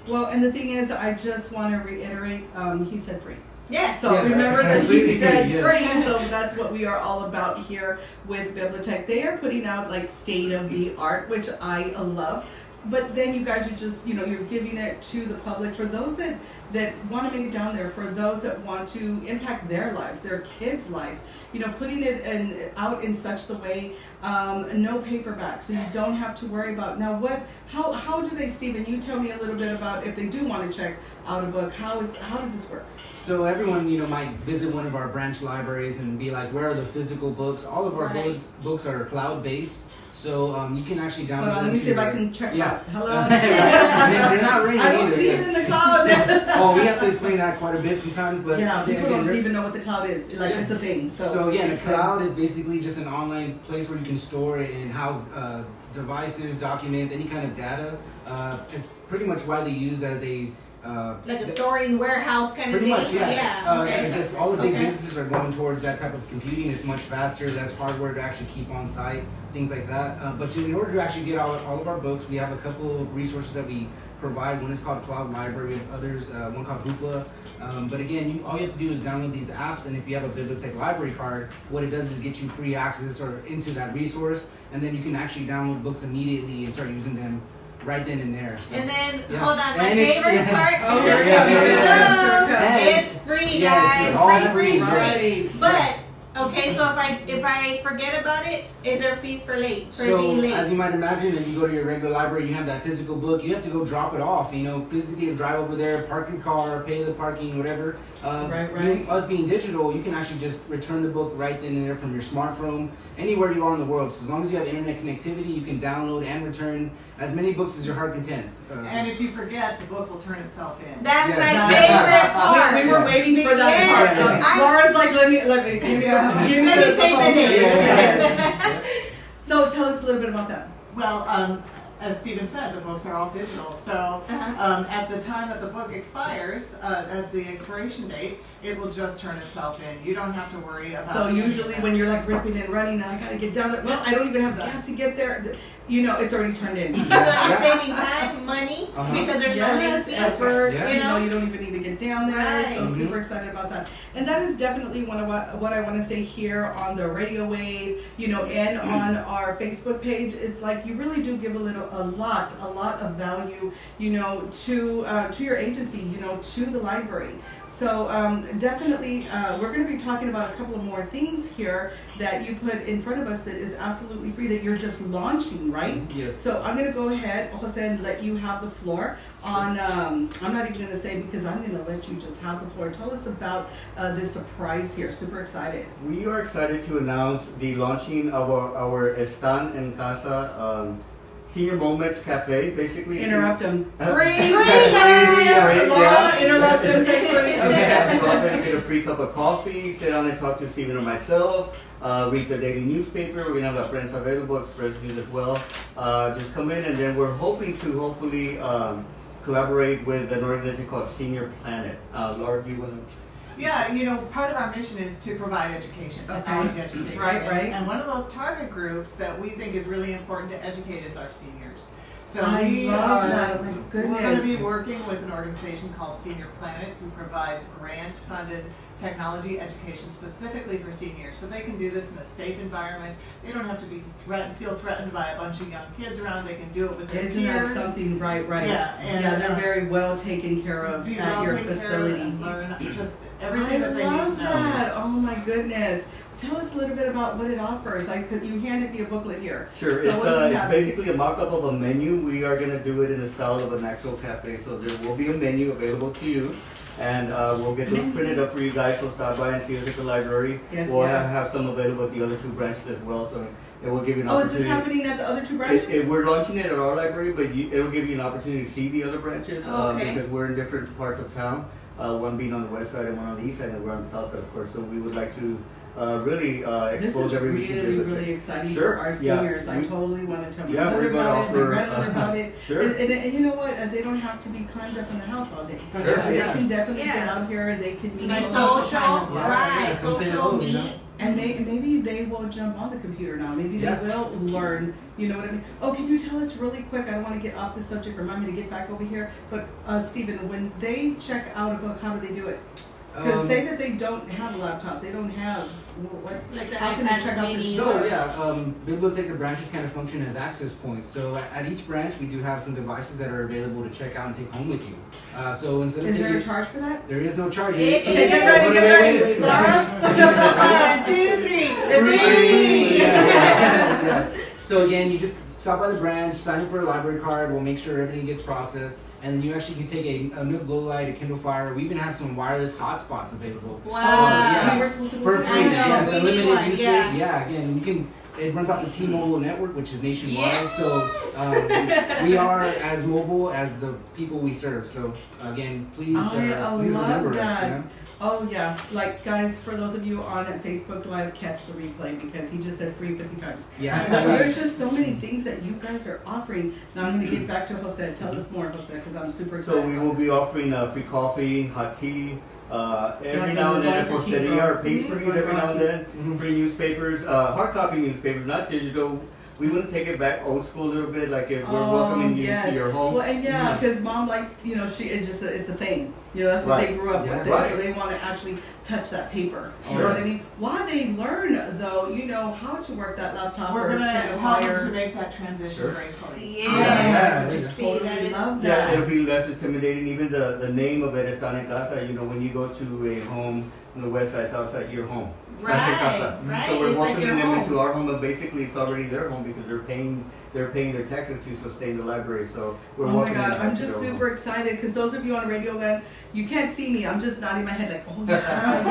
Well, and the thing is, I just want to reiterate, he said free. Yes. So Yes. remember that he Completely said agree, free, yes. so that's what we are all about here with Bibliotech. They are putting out like state of the art, which I love. But then you guys are just, you're giving it to the public for those that want to make it down there, for those that want to impact their lives, their kids' life. Putting it out in such the way, no paperback, so you don't have to worry about. Now, how do they, Stephen? You tell me a little bit about if they do want to check out a book. How does this work? So everyone, might visit one of our branch libraries and be like, where are the physical books? All of our Right. books are cloud-based, so you can actually download Hold on, let me them see if to I your- can check Yeah. out. Hello? They're not raining I don't either. see yeah. it in the cloud. Oh, we have to explain that quite a bit sometimes, but Yeah, people again, don't even know what the cloud is. Like, it's a thing. So yeah, the it's cloud is basically just an online place where you can store it and house devices, documents, any kind of data. It's pretty much widely used as a Like a storing warehouse kind of pretty thing. much, yeah. Okay. I guess all the big Okay. businesses are going towards that type of computing. It's much faster. Less hardware to actually keep on site, things like that. But in order to actually get all of our books, we have a couple of resources that we provide. One is called Cloud Library. We have others. One called Hoopla. But again, all you have to do is download these apps, and if you have a Bibliotech library card, what it does is get you free access or into that resource, and then you can actually download books immediately and start using them right then and there. So, And then, yeah. hold on, my And it's- favorite yeah. part. Oh, here it Yeah, comes, here it yeah, comes, here it comes. yeah. It's free, Yes, guys. it's all free. free, Right. But okay, so if I forget about it, is there fees for being So, late? as you might imagine, if you go to your regular library, you have that physical book, you have to go drop it off, physically drive over there, park your car, pay the parking, whatever. Right. Us being digital, you can actually just return the book right then and there from your smartphone, anywhere you are in the world. So as long as you have internet connectivity, you can download and return as many books as your heart contents. And if you forget, the book will turn itself in. That's Yeah. my Yeah. favorite part. We were waiting for that Yes. part. I- Laura's like, let me, give me Let me the say the phone. name. Yeah. So tell us a little bit about that. Well, as Stephen said, the books are all digital. So at the time that the book expires, at the expiration date, it will just turn itself in. You don't have to worry about. So usually when you're like ripping and running, I gotta get down there. Well, I don't even have gas to get there. It's already turned in. So you're saving time, money, Uh-huh. because there's no late Yes, fees. effort. Yeah. You don't even need to get down there. Right. So Mhm. super excited about that. And that is definitely one of what I want to say here on the radio wave, and on our Facebook page. It's like you really do give a lot of value, to your agency, to the library. So definitely, we're going to be talking about a couple of more things here that you put in front of us that is absolutely free that you're just launching, right? Yes. So I'm going to go ahead, Jose, and let you have the floor on, I'm not even going to say because I'm going to let you just have the floor. Tell us about this surprise here. Super excited. We are excited to announce the launching of our Estan en Casa Senior Moments Cafe, basically. Interrupt him. Uh, Free, Free, Laura, yeah. interrupt him, say free. You Okay. have to go up and get a free cup of coffee, sit down and talk to Stephen or myself, read the daily newspaper. We're gonna have our friends available, Express News as well. Just come in, and then we're hoping to hopefully collaborate with an organization called Senior Planet. Laura, do you wanna? Yeah, part of our mission is to provide education, technology education. Right. And one of those target groups that we think is really important to educate is our seniors. So I we love are that. Oh my we're going to be goodness. working with an organization called Senior Planet, who provides grant-funded technology education specifically for seniors, so they can do this in a safe environment. They don't have to be feel threatened by a bunch of young kids around. They can do it with their Isn't peers. that something? Right. Yeah, and, yeah, they're very well taken care of Be at well your taken care of facility. and learn just everything that they need to I love know. that. Oh my goodness. Tell us a little bit about what it offers. You handed me a booklet here. Sure, So what do we it's have? basically a mock-up of a menu. We are gonna do it in the style of an actual cafe, so there will be a menu available to you. And we'll get those printed up for you guys, so stop by and see us at the library. Yes, We'll yes. have some available at the other two branches as well, so it will give you an Oh, is opportunity. this happening at the other two branches? We're launching it at our library, but it'll give you an opportunity to see the other branches, Oh, okay. because we're in different parts of town. One being on the west side and one on the east side, and we're on the south side, of course, so we would like to really This expose is everybody to really, Bibliotech. really exciting Sure, for our yeah. seniors. I totally want to tell my Yeah, mother we're gonna about it, my offer, grandmother about it. Sure. And you know what? They don't have to be climbed up in the house all day. Sure, They yeah. can definitely get Yeah. out here and they can It's meet a nice people. social time as well. Right, Come say social hello, meet. And maybe they will jump on the computer now. Maybe Yeah. they will learn. You know what I mean? Oh, can you tell us really quick? I don't want to get off the subject. Remind me to get back over here. But Stephen, when they check out a book, how do they do it? Because say that they don't have a laptop, they don't have, what, Like the how can they iPad check out the mini. store? So yeah, Bibliotech, the branches kind of function as access points. So at each branch, we do have some devices that are available to check out and take home with you. So instead of Is there a taking, charge for that? there is no charge. It Okay, is. get ready, Laura. 1, 2, 3. It's free. Yeah. So again, you just stop by the branch, sign up for a library card. We'll make sure everything gets processed, and then you actually can take a Nook Glow Light, a Kindle Fire. We even have some wireless hotspots available. Wow. yeah. We were supposed to go For to free, I know, yes, we need unlimited one, usage. yeah. Yeah, again, you can. It runs off the T-Mobile network, which is nationwide. Yes. So we are as mobile as the people we serve. So again, please, please love remember us. that. You know? Oh yeah, like guys, for those of you on at Facebook Live, catch the replay because he just said free 50 times. Yeah. There's just so many things that you guys are offering. Now I'm gonna get back to Jose. Tell us more, Jose, because I'm super excited. So we will be offering free coffee, hot tea, every Yes, now and we're then going a for tea, posteria bro. or pastries We're every going now for and tea. then, free newspapers, hard copy newspapers, not digital. We want to take it back old school a little bit, like if we're welcoming you yes. into your home. Well, and yeah, because mom likes, you know, it's a thing. You know, that's what Right. they grew up Yeah. with. Right. So they want to actually touch that paper. You know Sure. what I mean? While they learn, though, you know, how to work that laptop We're or gonna Kindle help them Fire. to make that transition Sure. gracefully. Yeah. Yeah. Just See, totally that is- love Yeah, that. it'll be less intimidating. Even the name of it, Están en Casa, you know, when you go to a home on the west side, south side, your home. Están en Right, Casa. right. So we're It's like welcoming your them home. into our home, and basically it's already their home because they're paying their taxes to sustain the library. So we're Oh my welcoming God, them I'm into just their home. super excited because those of you on Radio Land, you can't see me. I'm just nodding my head like, oh yeah.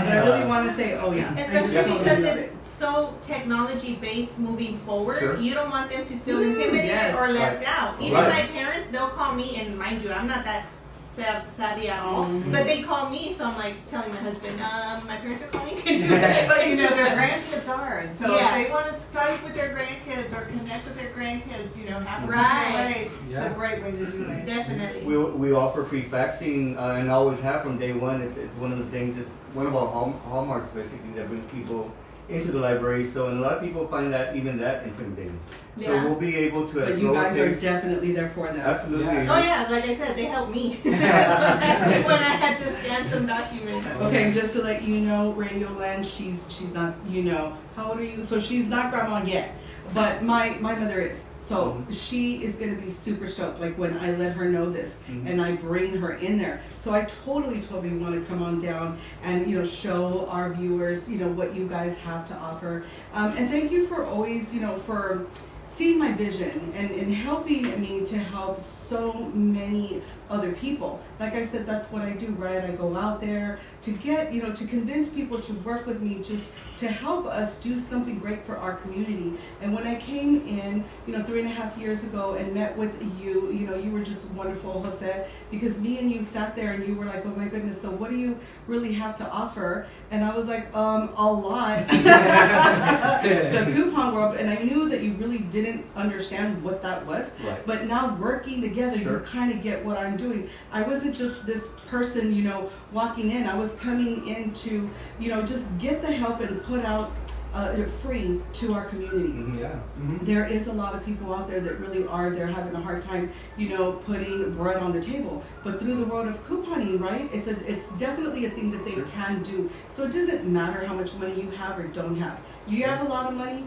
But I really want to say, oh yeah. I just Especially totally because love it's it. so technology based moving forward. Sure. You don't want them to feel Ooh, intimidated yes. or left Right. out. Even Right. my parents, they'll call me, and mind you, I'm not that savvy at all, Mhm. but they call me, so I'm like telling my husband, my parents are calling. But you know, their grandkids are, and so Yeah. if they want to Skype with their grandkids or connect with their grandkids, you know, half a Right. country away, Yeah. it's a great way to do it. Definitely. We offer free faxing and always have from day one. It's one of the things. It's one of our hallmarks basically that brings people into the library. So and a lot of people find that even that intimidating. So Yeah. we'll be able to. at But you slow guys are pace- definitely there for them. absolutely. Yeah. Oh yeah, like I said, they helped me when I had to scan some documents. Okay, just to let you know, Radio Land, she's not, you know, how old are you? So she's not grandma yet, but my mother is. So she is gonna be super stoked, like when I let her know this Mhm. and I bring her in there. So I totally wanna come on down and, you know, show our viewers, you know, what you guys have to offer. And thank you for always, you know, for seeing my vision and helping me to help so many other people. Like I said, that's what I do, right? I go out there to get, you know, to convince people to work with me, just to help us do something great for our community. And when I came in, you know, 3.5 years ago and met with you, you know, you were just wonderful, Jose, because me and you sat there and you were like, oh my goodness, so what do you really have to offer? And I was like, a lot. The coupon world, and I knew that you really didn't understand what that was. Right. But now working together, Sure. you kind of get what I'm doing. I wasn't just this person, you know, walking in. I was coming in to, you know, just get the help and put out free to our community. Mhm. Yeah. There is a lot of people out there that really are, they're having a hard time, you know, putting bread on the table. But through the world of couponing, right, it's definitely a thing that they can do. So it doesn't matter how much money you have or don't have. You have a lot of money,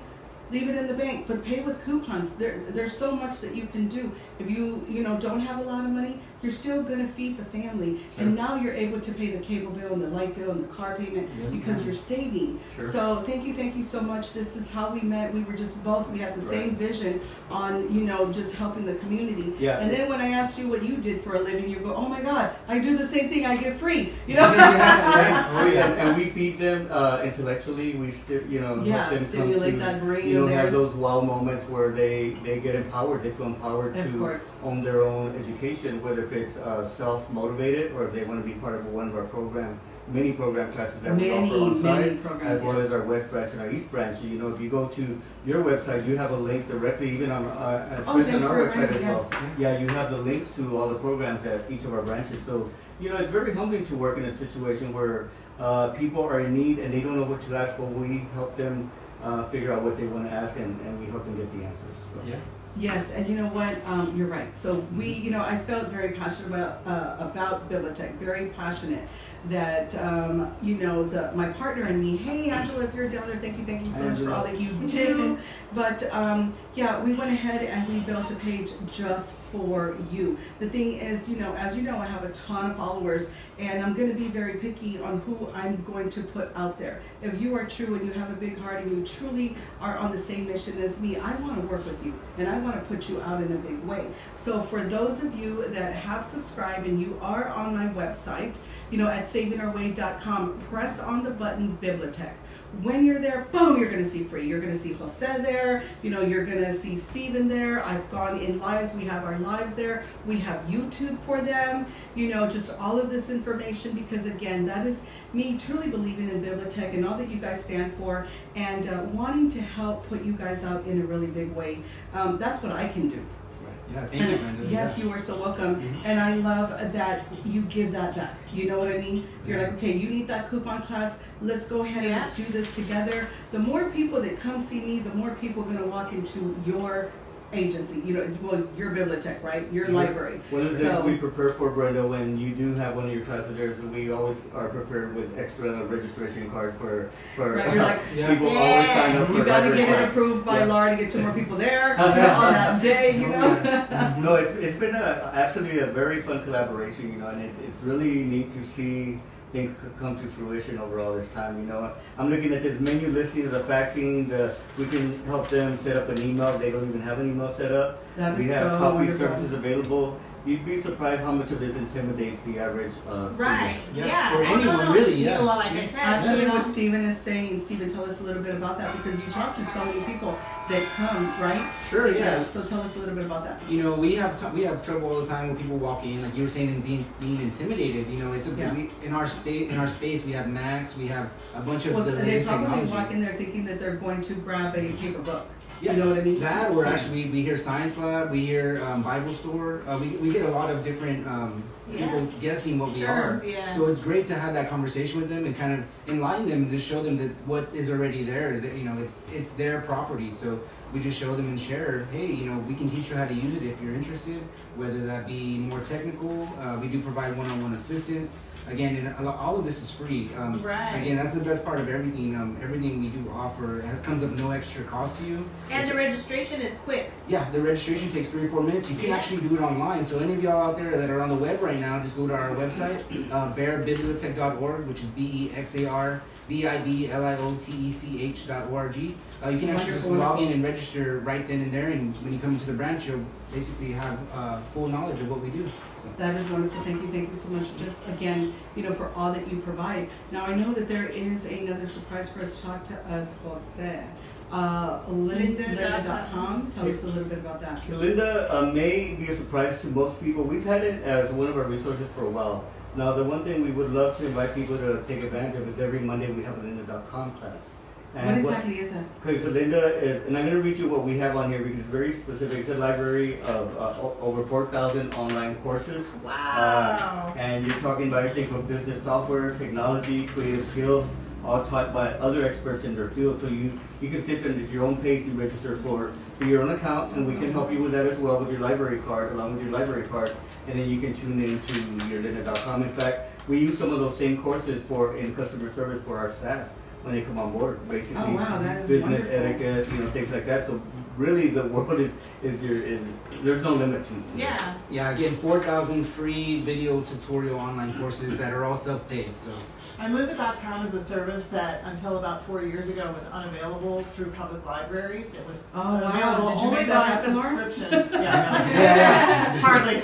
leave it in the bank, but pay with coupons. There's so much that you can do. If you know, don't have a lot of money, you're still gonna feed the family. And now you're able to pay the cable bill and the light bill and the car payment Yes, because ma'am. you're saving. Sure. So thank you so much. This is how we met. We were just both, we had the same vision on, you know, just helping the community. Yeah. And then when I asked you what you did for a living, you go, oh my God, I do the same thing, I get free, you know? Oh, yeah, and we feed them intellectually. We still, you know, Yeah, help them stimulate come to, that brain you know, of have theirs. those wow moments where they get empowered. They feel empowered Of to course. own their own education, whether if it's self-motivated or if they want to be part of one of our many program classes that we offer on Many site, programs, as well yes. as our west branch and our east branch. You know, if you go to your website, you have a link directly, even on especially thanks on our for website reminding as me, well. Yeah, you have the links to all the programs at each of our branches. So, you know, it's very humbling to work in a situation where people are in need and they don't know what to ask, but we help them figure out what they want to ask and we help them get the answers. So. Yeah. Yes, and you know what? You're right. So we, I felt very passionate about Bibliotech, very passionate that, my partner and me, hey, Angela, if you're down there, thank you so much for all that you do. But we went ahead and we built a page just for you. The thing is, as you know, I have a ton of followers, and I'm going to be very picky on who I'm going to put out there. If you are true and you have a big heart and you truly are on the same mission as me, I want to work with you and I want to put you out in a big way. So for those of you that have subscribed and you are on my website, at savingourway.com, press on the button Bibliotech. When you're there, boom, you're going to see free. You're going to see Jose there. You're going to see Steven there. I've gone in lives. We have our lives there. We have YouTube for them. Just all of this information, because again, that is me truly believing in Bibliotech and all that you guys stand for, and wanting to help put you guys out in a really big way. That's what I can do. Yeah, thank you, Brenda. Yes, you are so welcome. And I love that you give that back. You know what I mean? You're like, okay, you need that coupon class. Let's go ahead and let's do this together. The more people that come see me, the more people are going to walk into your agency, your Bibliotech, right? Your library. One of the things we prepare for, Brenda, when you do have one of your classes there, is we always are prepared with extra registration cards for right, you're like, people always sign up for. You got to get it approved by Laura to get 2 more people there on that day, No, it's been absolutely a very fun collaboration, and it's really neat to see things come to fruition over all this time. I'm looking at this menu listing, the faxing, we can help them set up an email. They don't even have an email set up. We have copy wonderful services available. You'd be surprised how much of this intimidates the average Right. student. Yeah. For anyone, really, yeah. Well, like I said, Actually, what Steven is saying, Steven, tell us a little bit about that, because you talk to so many people that come, right? Sure, yeah. So tell us a little bit about that. We have trouble all the time when people walk in, like you were saying, and being intimidated. It's in our space we have Macs, we have a bunch of the they latest probably technology. walk in there thinking that they're going to grab a paper book. Yeah, you know what I mean? That, or actually we hear Science Lab, we hear Bible Store. We get a lot of different people guessing what we are. Yeah. So it's great to have that conversation with them and kind of enlighten them, to show them that what is already there is that it's their property. So we just show them and share, hey, we can teach you how to use it if you're interested, whether that be more technical. We do provide one-on-one assistance. Again, and all of this is free. Right. Again, that's the best part of everything. Everything we do offer comes at no extra cost to you. And the registration is quick. Yeah, the registration takes 3 or 4 minutes. You can actually do it online. So any of y'all out there that are on the web right now, just go to our website, bearbibliotech.org, which is BEXARBIBLIOTECH.org. You can actually just log in and register right then and there, and when you come into the branch, you'll basically have full knowledge of what we do. So. That is wonderful. Thank you so much. Just again, for all that you provide. Now I know that there is another surprise for us to talk to us, Jose. Linda.com. Tell us a little bit about that. Linda may be a surprise to most people. We've had it as one of our resources for a while. Now, the one thing we would love to invite people to take advantage of is every Monday we have a Lynda.com class. And what exactly is that? Okay, so Linda is, and I'm going to read you what we have on here because it's very specific. It's a library of over 4,000 online courses. Wow. And you're talking about everything from business software, technology, creative skills, all taught by other experts in their field. So you can sit there and at your own pace, you register for your own account, and we can help you with that as well with your library card, along with your library card, and then you can tune into your Lynda.com. In fact, we use some of those same courses in customer service for our staff when they come on board, basically. Oh, wow, that is business wonderful. etiquette, things like that. So really, the world is there's no limit to it. Yeah. Yeah, again, 4,000 free video tutorial online courses that are all self-paced. So. And Lynda.com is a service that until about 4 years ago was unavailable through public libraries. It was available Did you only make that by happen, Laura? subscription. Hardly.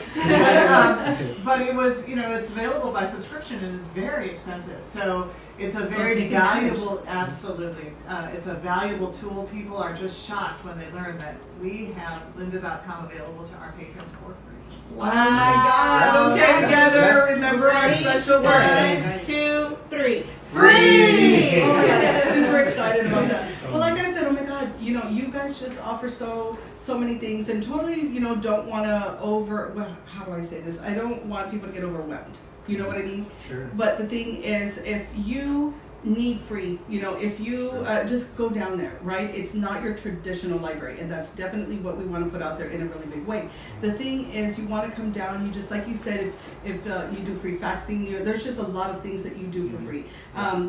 But it was, it's available by subscription and is very expensive. So it's a very taking valuable, absolutely. It's a valuable tool. People are just shocked when they learn that we have Lynda.com available to our patrons for free. Wow. Oh my God. Okay, together, remember our special word. 1, 2, 3. Free! Oh my God, super excited about that. Well, like I said, oh my God, you guys just offer so many things, and totally, don't want to how do I say this? I don't want people to get overwhelmed. You know what I mean? Sure. But the thing is, if you need free. You know, if you just go down there, right? It's not your traditional library, and that's definitely what we want to put out there in a really big way. The thing is, you want to come down. You just, like you said, if you do free faxing, there's just a lot of things that you do for free.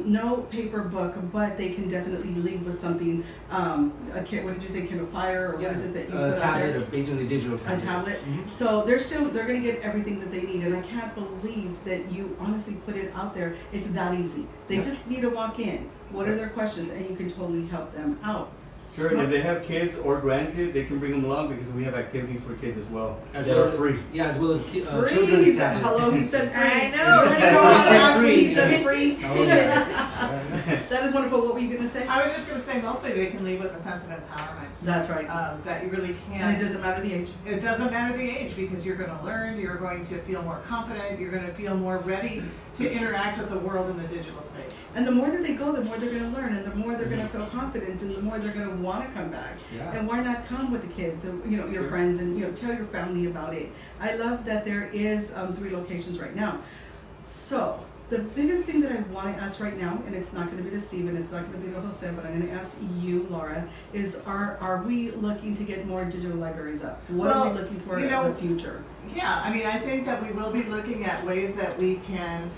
No paper book, but they can definitely leave with something. What did you say, Kindle Fire, or what is it that you put out tablet, there? or basically digital tablet. A tablet. So they're going to get everything that they need, and I can't believe that you honestly put it out there. It's that easy. They just need to walk in. What are their questions, and you can totally help them out. Sure, and if they have kids or grandkids, they can bring them along because we have activities for kids as well As that well are free. Yeah, as well as Free. children's He said, tablets. hello, he said free. I know. You already know how to ask me. He Free. said free. Oh, yeah. That is wonderful. What were you going to say? I was just gonna say, mostly they can leave with a sense of empowerment, That's right. that you really And can't. it doesn't matter the age. It doesn't matter the age, because you're gonna learn, you're going to feel more confident, you're gonna feel more ready to interact with the world in the digital space. And the more that they go, the more they're going to learn, and the more they're going to feel confident, and the more they're going to want to come back. Yeah. And why not come with the kids, and your Sure. friends, and tell your family about it. I love that there is 3 locations right now. So the biggest thing that I want to ask right now, and it's not going to be to Steven, it's not going to be to Jose, but I'm going to ask you, Laura, is are we looking to get more digital libraries up? What are we Well, looking for you in know, the future? Yeah, I mean, I think that we will be looking at ways that we can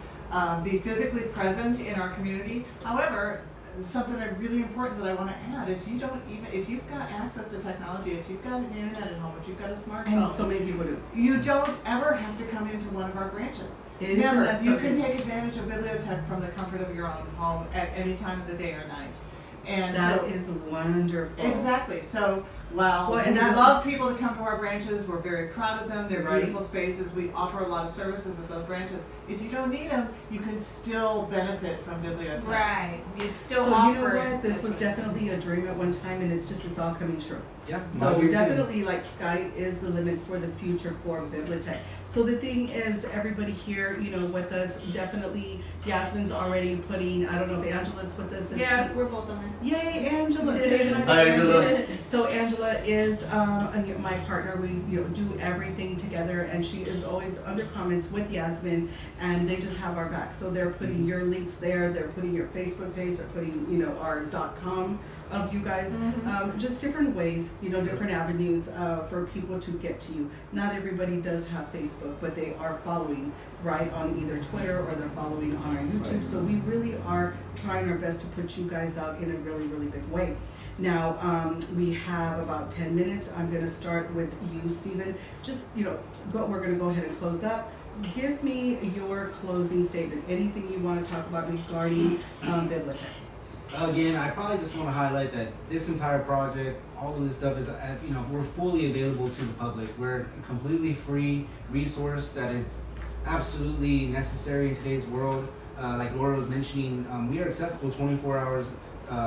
be physically present in our community. However, something that really important that I want to add is you don't even, if you've got access to technology, if you've got an internet at home, if you've got a smartphone, And so many people do. you don't ever have to come into one of our branches. Isn't Never. that You can something? take advantage of Bibliotech from the comfort of your own home at any time of the day or night. And That so, is wonderful. exactly. So while Well, and we that- love people to come to our branches, we're very proud of them. They're Right. beautiful spaces. We offer a lot of services at those branches. If you don't need them, you can still benefit from Bibliotech. Right. You'd still So offer. you know what? This That's was right. definitely a dream at one time, and it's all coming true. Yeah. So Mine here too. definitely, like, sky is the limit for the future for Bibliotech. So the thing is, everybody here, with us, definitely, Yazmin's already putting, I don't know if Angela's with us. and Yeah, she- we're both on there. Yay, Angela! Say hi to Hi, Angela. So Angela is my partner. We do everything together, and she is always under comments with Yazmin, and they just have our back. So they're putting your links there. They're putting your Facebook page. They're putting our .com of you guys. Just different ways, different avenues for people to get to you. Not everybody does have Facebook, but they are following right on either Twitter or they're following on our YouTube. So we really are trying our best to put you guys out in a really, really big way. Now, we have about 10 minutes. I'm going to start with you, Steven. Just, we're going to go ahead and close up. Give me your closing statement. Anything you want to talk about regarding Bibliotech. Again, I probably just want to highlight that this entire project, all of this stuff is, we're fully available to the public. We're a completely free resource that is absolutely necessary in today's world. Like Laura was mentioning, we are accessible 24 hours,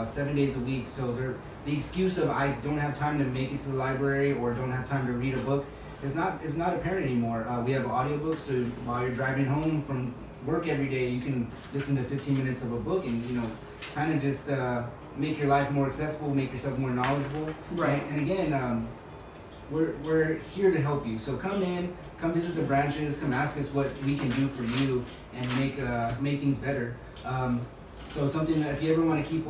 7 days a week. So the excuse of I don't have time to make it to the library or don't have time to read a book is not apparent anymore. We have audiobooks, so while you're driving home from work every day, you can listen to 15 minutes of a book and kind of just make your life more accessible, make yourself more knowledgeable. Right. And again, we're here to help you. So come visit the branches, come ask us what we can do for you and make things better. So something that if you ever want to keep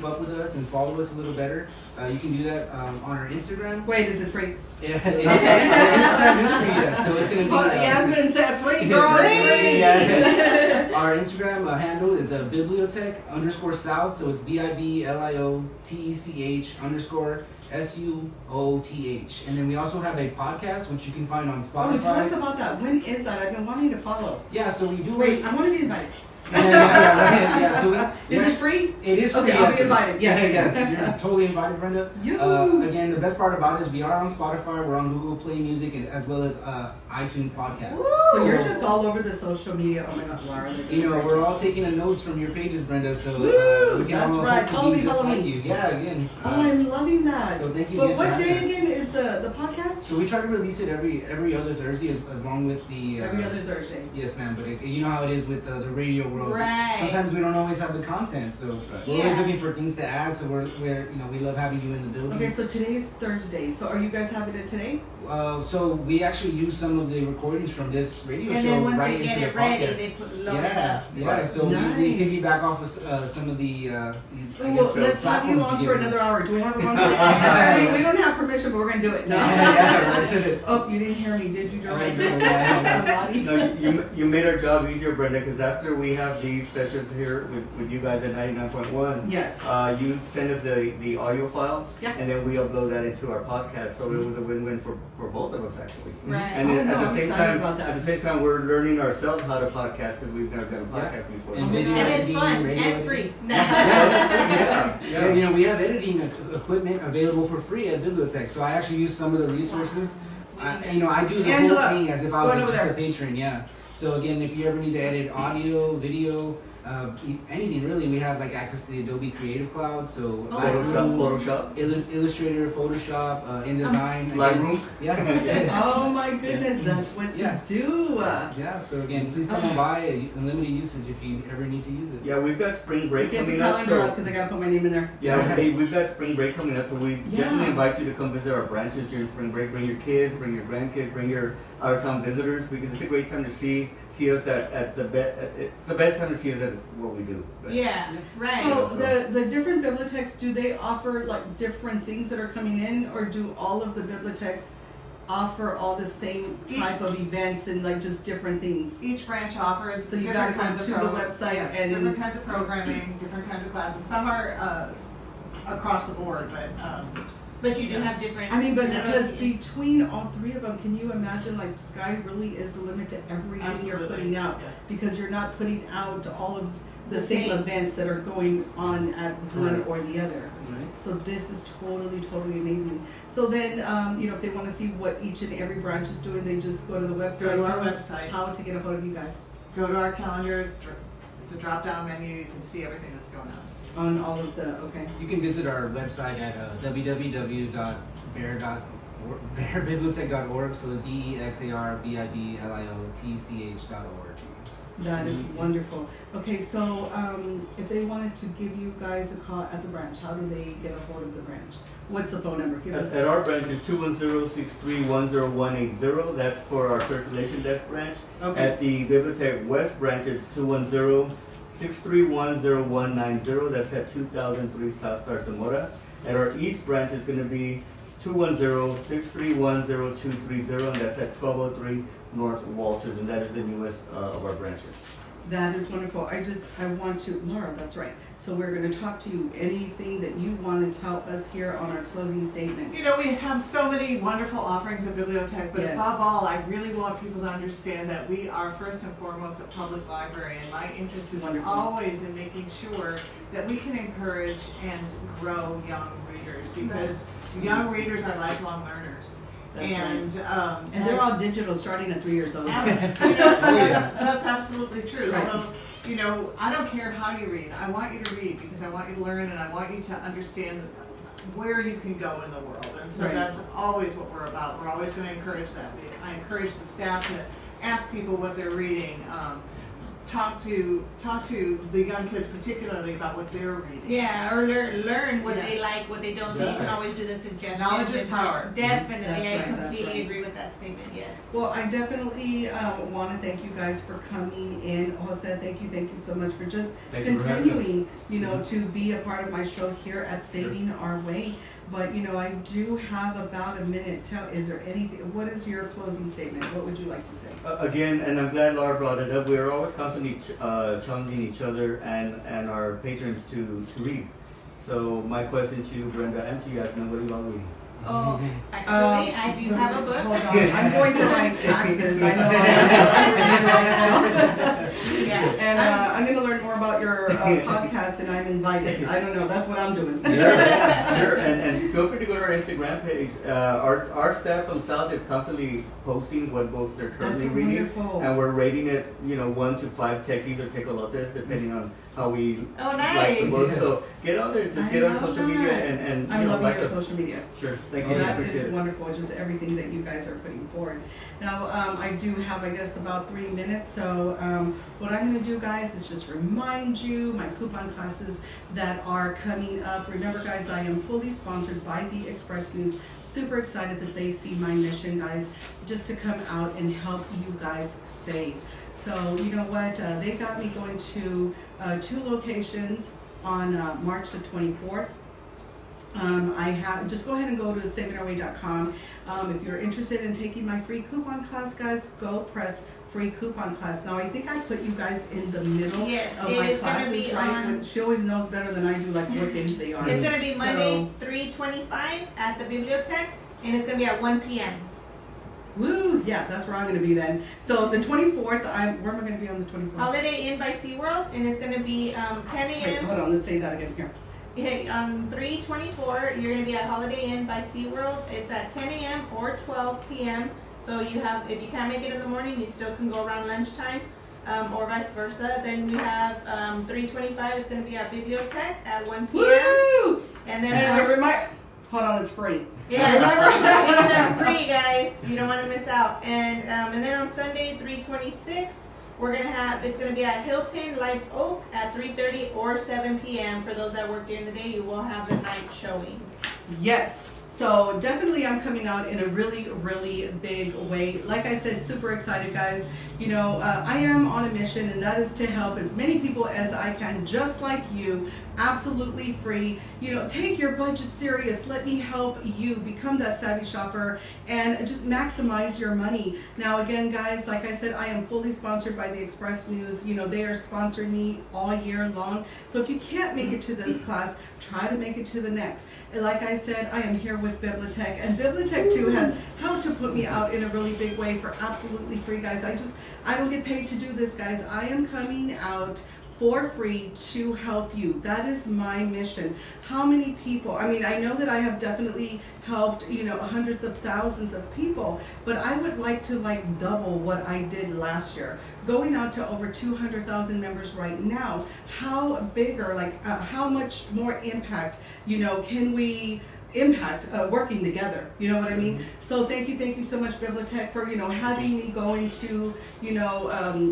up with us and follow us a little better, you can do that on our Instagram. Wait, is it free? Yeah, Instagram is free, yes. So it's gonna be. Yasmin said free, girl. Free. Yeah. Our Instagram handle is Bibliotech _South, so it's BIBLIOTECH_SUOTH. And then we also have a podcast which you can find on Oh, Spotify. tell us about that. When is that? I've been wanting to follow. Yeah, so we do. Wait, I want to be invited. Yeah, so Is it free? It is free. Okay, I'll yes. be invited. Yes. Yes, you're totally invited, Brenda. You. Again, the best part about it is we are on Spotify, we're on Google Play Music, and as well as iTunes Podcast. So you're just all over the social media. Oh my God, Laura. We're all taking the notes from your pages, Brenda. So Woo! we can That's all right. hope to be Follow just me. like you. Yeah, again. Oh, I'm loving that. So thank you But again what for day having us. again is the podcast? So we try to release it every other Thursday, as long with the Every other Thursday. Yes, ma'am. But you know how it is with the radio world. grow. Right. Sometimes we don't always have the content, so we're always looking for things to add. So we're we love having you in the building. Okay, so today's Thursday. So are you guys having it today? So we actually use some of the recordings from this radio And show then once right they into get the it ready, podcast. they load it Yeah, up. yeah. So Nice. we piggyback off of some of the. I Well, guess, let's have you platforms on you for give us. another hour. Do we have him on? I mean, we don't have permission, but we're gonna do it. No. Yeah, right. Oh, you didn't hear me, did you, Joey? No, you made our job easier, Brenda, because after we have these sessions here with you guys at 99.1, Yes. you send us the audio file, Yeah. and then we upload that into our podcast. So it was a win-win for both of us actually. Right. And then Oh, no, at I'm the same excited time, about that. at the same time, we're learning ourselves how to podcast because we've never done a podcast before. And video And it's editing, fun radio and editing. free. Yeah, we have editing equipment available for free at Bibliotech. So I actually use some of the resources. I do the Angela, whole thing as if I going was over just there. a patron. Yeah. So again, if you ever need to edit audio, video, anything really, we have like access to the Adobe Creative Cloud. So Photoshop. Illustrator, Photoshop, InDesign. Lightroom. Yeah. Oh my goodness, that's what to Yeah. do. Yeah. So again, please come on by. Unlimited usage if you ever need to use it. Yeah, we've got spring break Get the coming up. calendar up So because I gotta put my name in there. yeah, hey, we've got spring break coming up, so we Yeah. definitely invite you to come visit our branches during spring break. Bring your kids, bring your grandkids, bring your out-of-town visitors, because it's a great time to see us at the best. It's the best time to see us at what we do. But- Yeah, right. So the different bibliotheks, do they offer like different things that are coming in, or do all of the bibliotheks offer all the same type of events and like just different things? Each branch offers So you different gotta go kinds of to the website and- different kinds of programming, different kinds of classes. Some are across the board, But you do have different. I mean, but because little- between all three of them, can you imagine like sky really is the limit to everything you're Absolutely. putting out? Yeah. Because you're not putting out all of the same Same. events that are going on at one Right. or the other. Right. So this is totally amazing. So then, if they want to see what each and every branch is doing, they just go to the website. Go to our Tell us website. how to get a hold of you guys go to our calendars. It's a drop-down menu. You can see everything that's going on. on all of the, okay. You can visit our website at www.bearbibliotech.org. So DEXARBIBLIOTCH.org. That is wonderful. Okay, so if they wanted to give you guys a call at the branch, how do they get a hold of the branch? What's the phone number? Give us. At our branch is 210-631-0180. That's for our circulation desk branch. Okay. At the Bibliotech West branch, it's 210-631-0190. That's at 2003 South Star Zamora. At our East branch is going to be 210-631-0230, and that's at 1203 North Walters, and that is the newest of our branches. That is wonderful. I want to, Laura, that's right. So we're going to talk to you. Anything that you want to tell us here on our closing statements? You know, we have so many wonderful offerings at Bibliotech, but Yes. above all, I really want people to understand that we are first and foremost a public library, and my interest is Wonderful. always in making sure that we can encourage and grow young readers, because young readers are lifelong learners. That's and And they're all digital starting at 3 years old. That's absolutely true. Right. Although, I don't care how you read. I want you to read because I want you to learn and I want you to understand where you can go in the world. And so Right. that's always what we're about. We're always going to encourage that. I encourage the staff to ask people what they're reading. Talk to the young kids particularly about what they're reading. Yeah, or learn what Yeah. they like, what they don't, so you That's can right. always do the suggestions. Knowledge is and- power. Definitely, That's I right, that's completely right. agree with that statement, yes. Well, I definitely want to thank you guys for coming in. Jose, thank you so much for just Thank you for having us. continuing, to be a part of my show here at Saving Our Way. But, I do have about a minute. Is there anything, what is your closing statement? What would you like to say? Again, and I'm glad Laura brought it up, we are always constantly challenging each other and our patrons to read. So my question to you, Brenda, and to you, Yazmin, what do you all read? Oh, actually, I do have a book. Hold on, I'm going to write taxes. I know. Yeah. And I'm going to learn more about your podcast, and I'm invited. I don't know. That's what I'm doing. Sure, and feel free to go to our Instagram page. Our staff from South is constantly posting what books they're currently That's reading, wonderful. and we're rating it, 1 to 5 techies or tecolotes, depending on how we Oh, like the nice. book. So get on there, just I get on love social that. media and I'm loving like your us. social media. Sure, thank you, I That appreciate is it. wonderful, just everything that you guys are putting forward. Now, I do have, I guess, about 3 minutes, so what I'm gonna do, guys, is just remind you my coupon classes that are coming up. Remember, guys, I am fully sponsored by the Express News. Super excited that they see my mission, guys, just to come out and help you guys save. So, you know what, they got me going to 2 locations on March the 24th. Just go ahead and go to savingourway.com. If you're interested in taking my free coupon class, guys, go press free coupon class. Now, I think I put you guys in the middle Yes, of it my is gonna classes, be right? on- But she always knows better than I do, like what days they are. It's gonna be Monday, So, 3:25 at the Bibliotech, and it's gonna be at 1 p.m. woo, yeah, that's where I'm gonna be then. So the 24th, where am I gonna be on the 24th? Holiday Inn by SeaWorld, and it's gonna be 10 Wait, a.m. hold on, let's say that again here. Okay, on 3/24, you're gonna be at Holiday Inn by SeaWorld. It's at 10 a.m. or 12 p.m. So you have, if you can't make it in the morning, you still can go around lunchtime, or vice versa. Then we have 3:25. It's gonna be at Bibliotech at 1 p.m. Woo! And then And hold on, it's free. yeah, these are free, guys. You don't want to miss out. And then on Sunday, 3/26. We're gonna have, it's gonna be at Hilton Live Oak at 3:30 or 7 p.m. For those that work during the day, you will have the night showing. Yes. So definitely I'm coming out in a really, really big way. Like I said, super excited, guys. You know, I am on a mission, and that is to help as many people as I can, just like you, absolutely free. You know, take your budget serious. Let me help you become that savvy shopper and just maximize your money. Now, again, guys, like I said, I am fully sponsored by the Express News. You know, they are sponsoring me all year long. So if you can't make it to this class, try to make it to the next. And like I said, I am here with Bibliotech, and Bibliotech too has helped to put me out in a really big way for absolutely free, guys. I don't get paid to do this, guys. I am coming out for free to help you. That is my mission. How many people, I mean, I know that I have definitely helped, you know, hundreds of thousands of people, but I would like to like double what I did last year. Going out to over 200,000 members right now. How bigger, like how much more impact, you know, can we impact working together, you know what I mean? So thank you so much, Bibliotech, for, you know, having me go into, you know,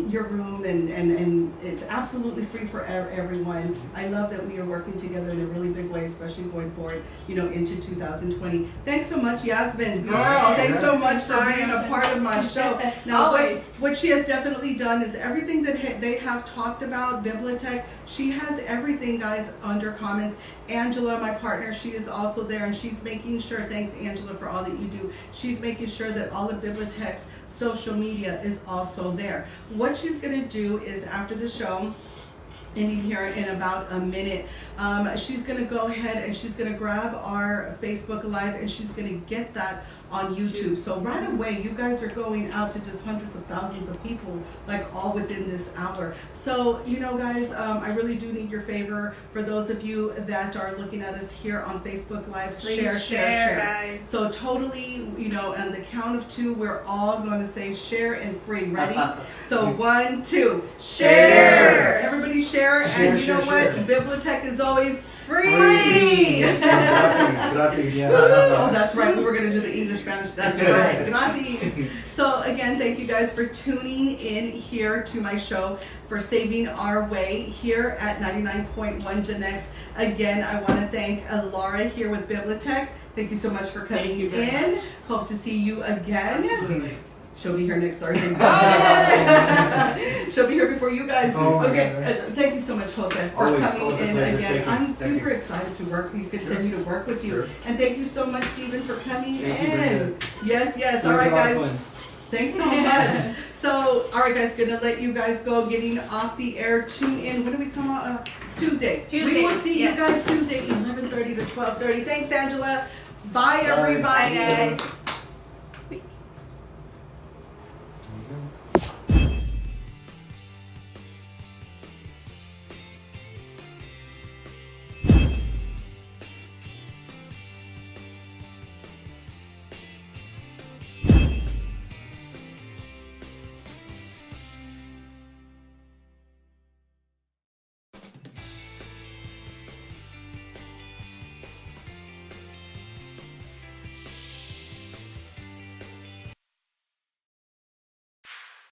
your room, and it's absolutely free for everyone. I love that we are working together in a really big way, especially going forward, you know, into 2020. Thanks so much, Yazmin, girl. Yeah. Thanks so much for being a part of my show. Now, what she has definitely done is everything that they have talked about, Bibliotech, she has everything, guys, under comments. Angela, my partner, she is also there, and she's making sure, thanks Angela for all that you do, she's making sure that all of Bibliotech's social media is also there. What she's going to do is, after the show, ending here in about a minute, she's going to go ahead and she's going to grab our Facebook Live, and she's going to get that on YouTube. So right away, you guys are going out to just hundreds of thousands of people, like all within this hour. So, you know, guys, I really do need your favor. For those of you that are looking at us here on Facebook Live, Please share, guys. So totally, you know, on the count of 2, we're all going to say share and free. Ready? So 1, 2, share. Everybody share. And you know what? Bibliotech is always free. Gratis. Yeah. Oh, that's right. We were going to do the English Spanish. That's right. Gratis. So again, thank you guys for tuning in here to my show for Saving Our Way here at 99.1 GenX. Again, I want to thank Laura here with Bibliotech. Thank you so much for coming in. Hope to see you again. Absolutely. She'll be here next Thursday. She'll be here before you guys. Oh, Okay, thank you so much, Jose, for Always, coming always a in pleasure. again. Thank you. I'm Thank super you. excited to continue to work with you. Sure. And thank you so much, Stephen, for coming Thank you, in. Brenda. Yes. It All was right, a lot of guys. fun. Thanks so much. So, all right, guys, gonna let you guys go. Getting off the air. Tune in. When do we come out? Tuesday. We Tuesday, will see yes. you guys Tuesday, 11:30 to 12:30. Thanks, Angela. Bye, everybody. Bye, guys.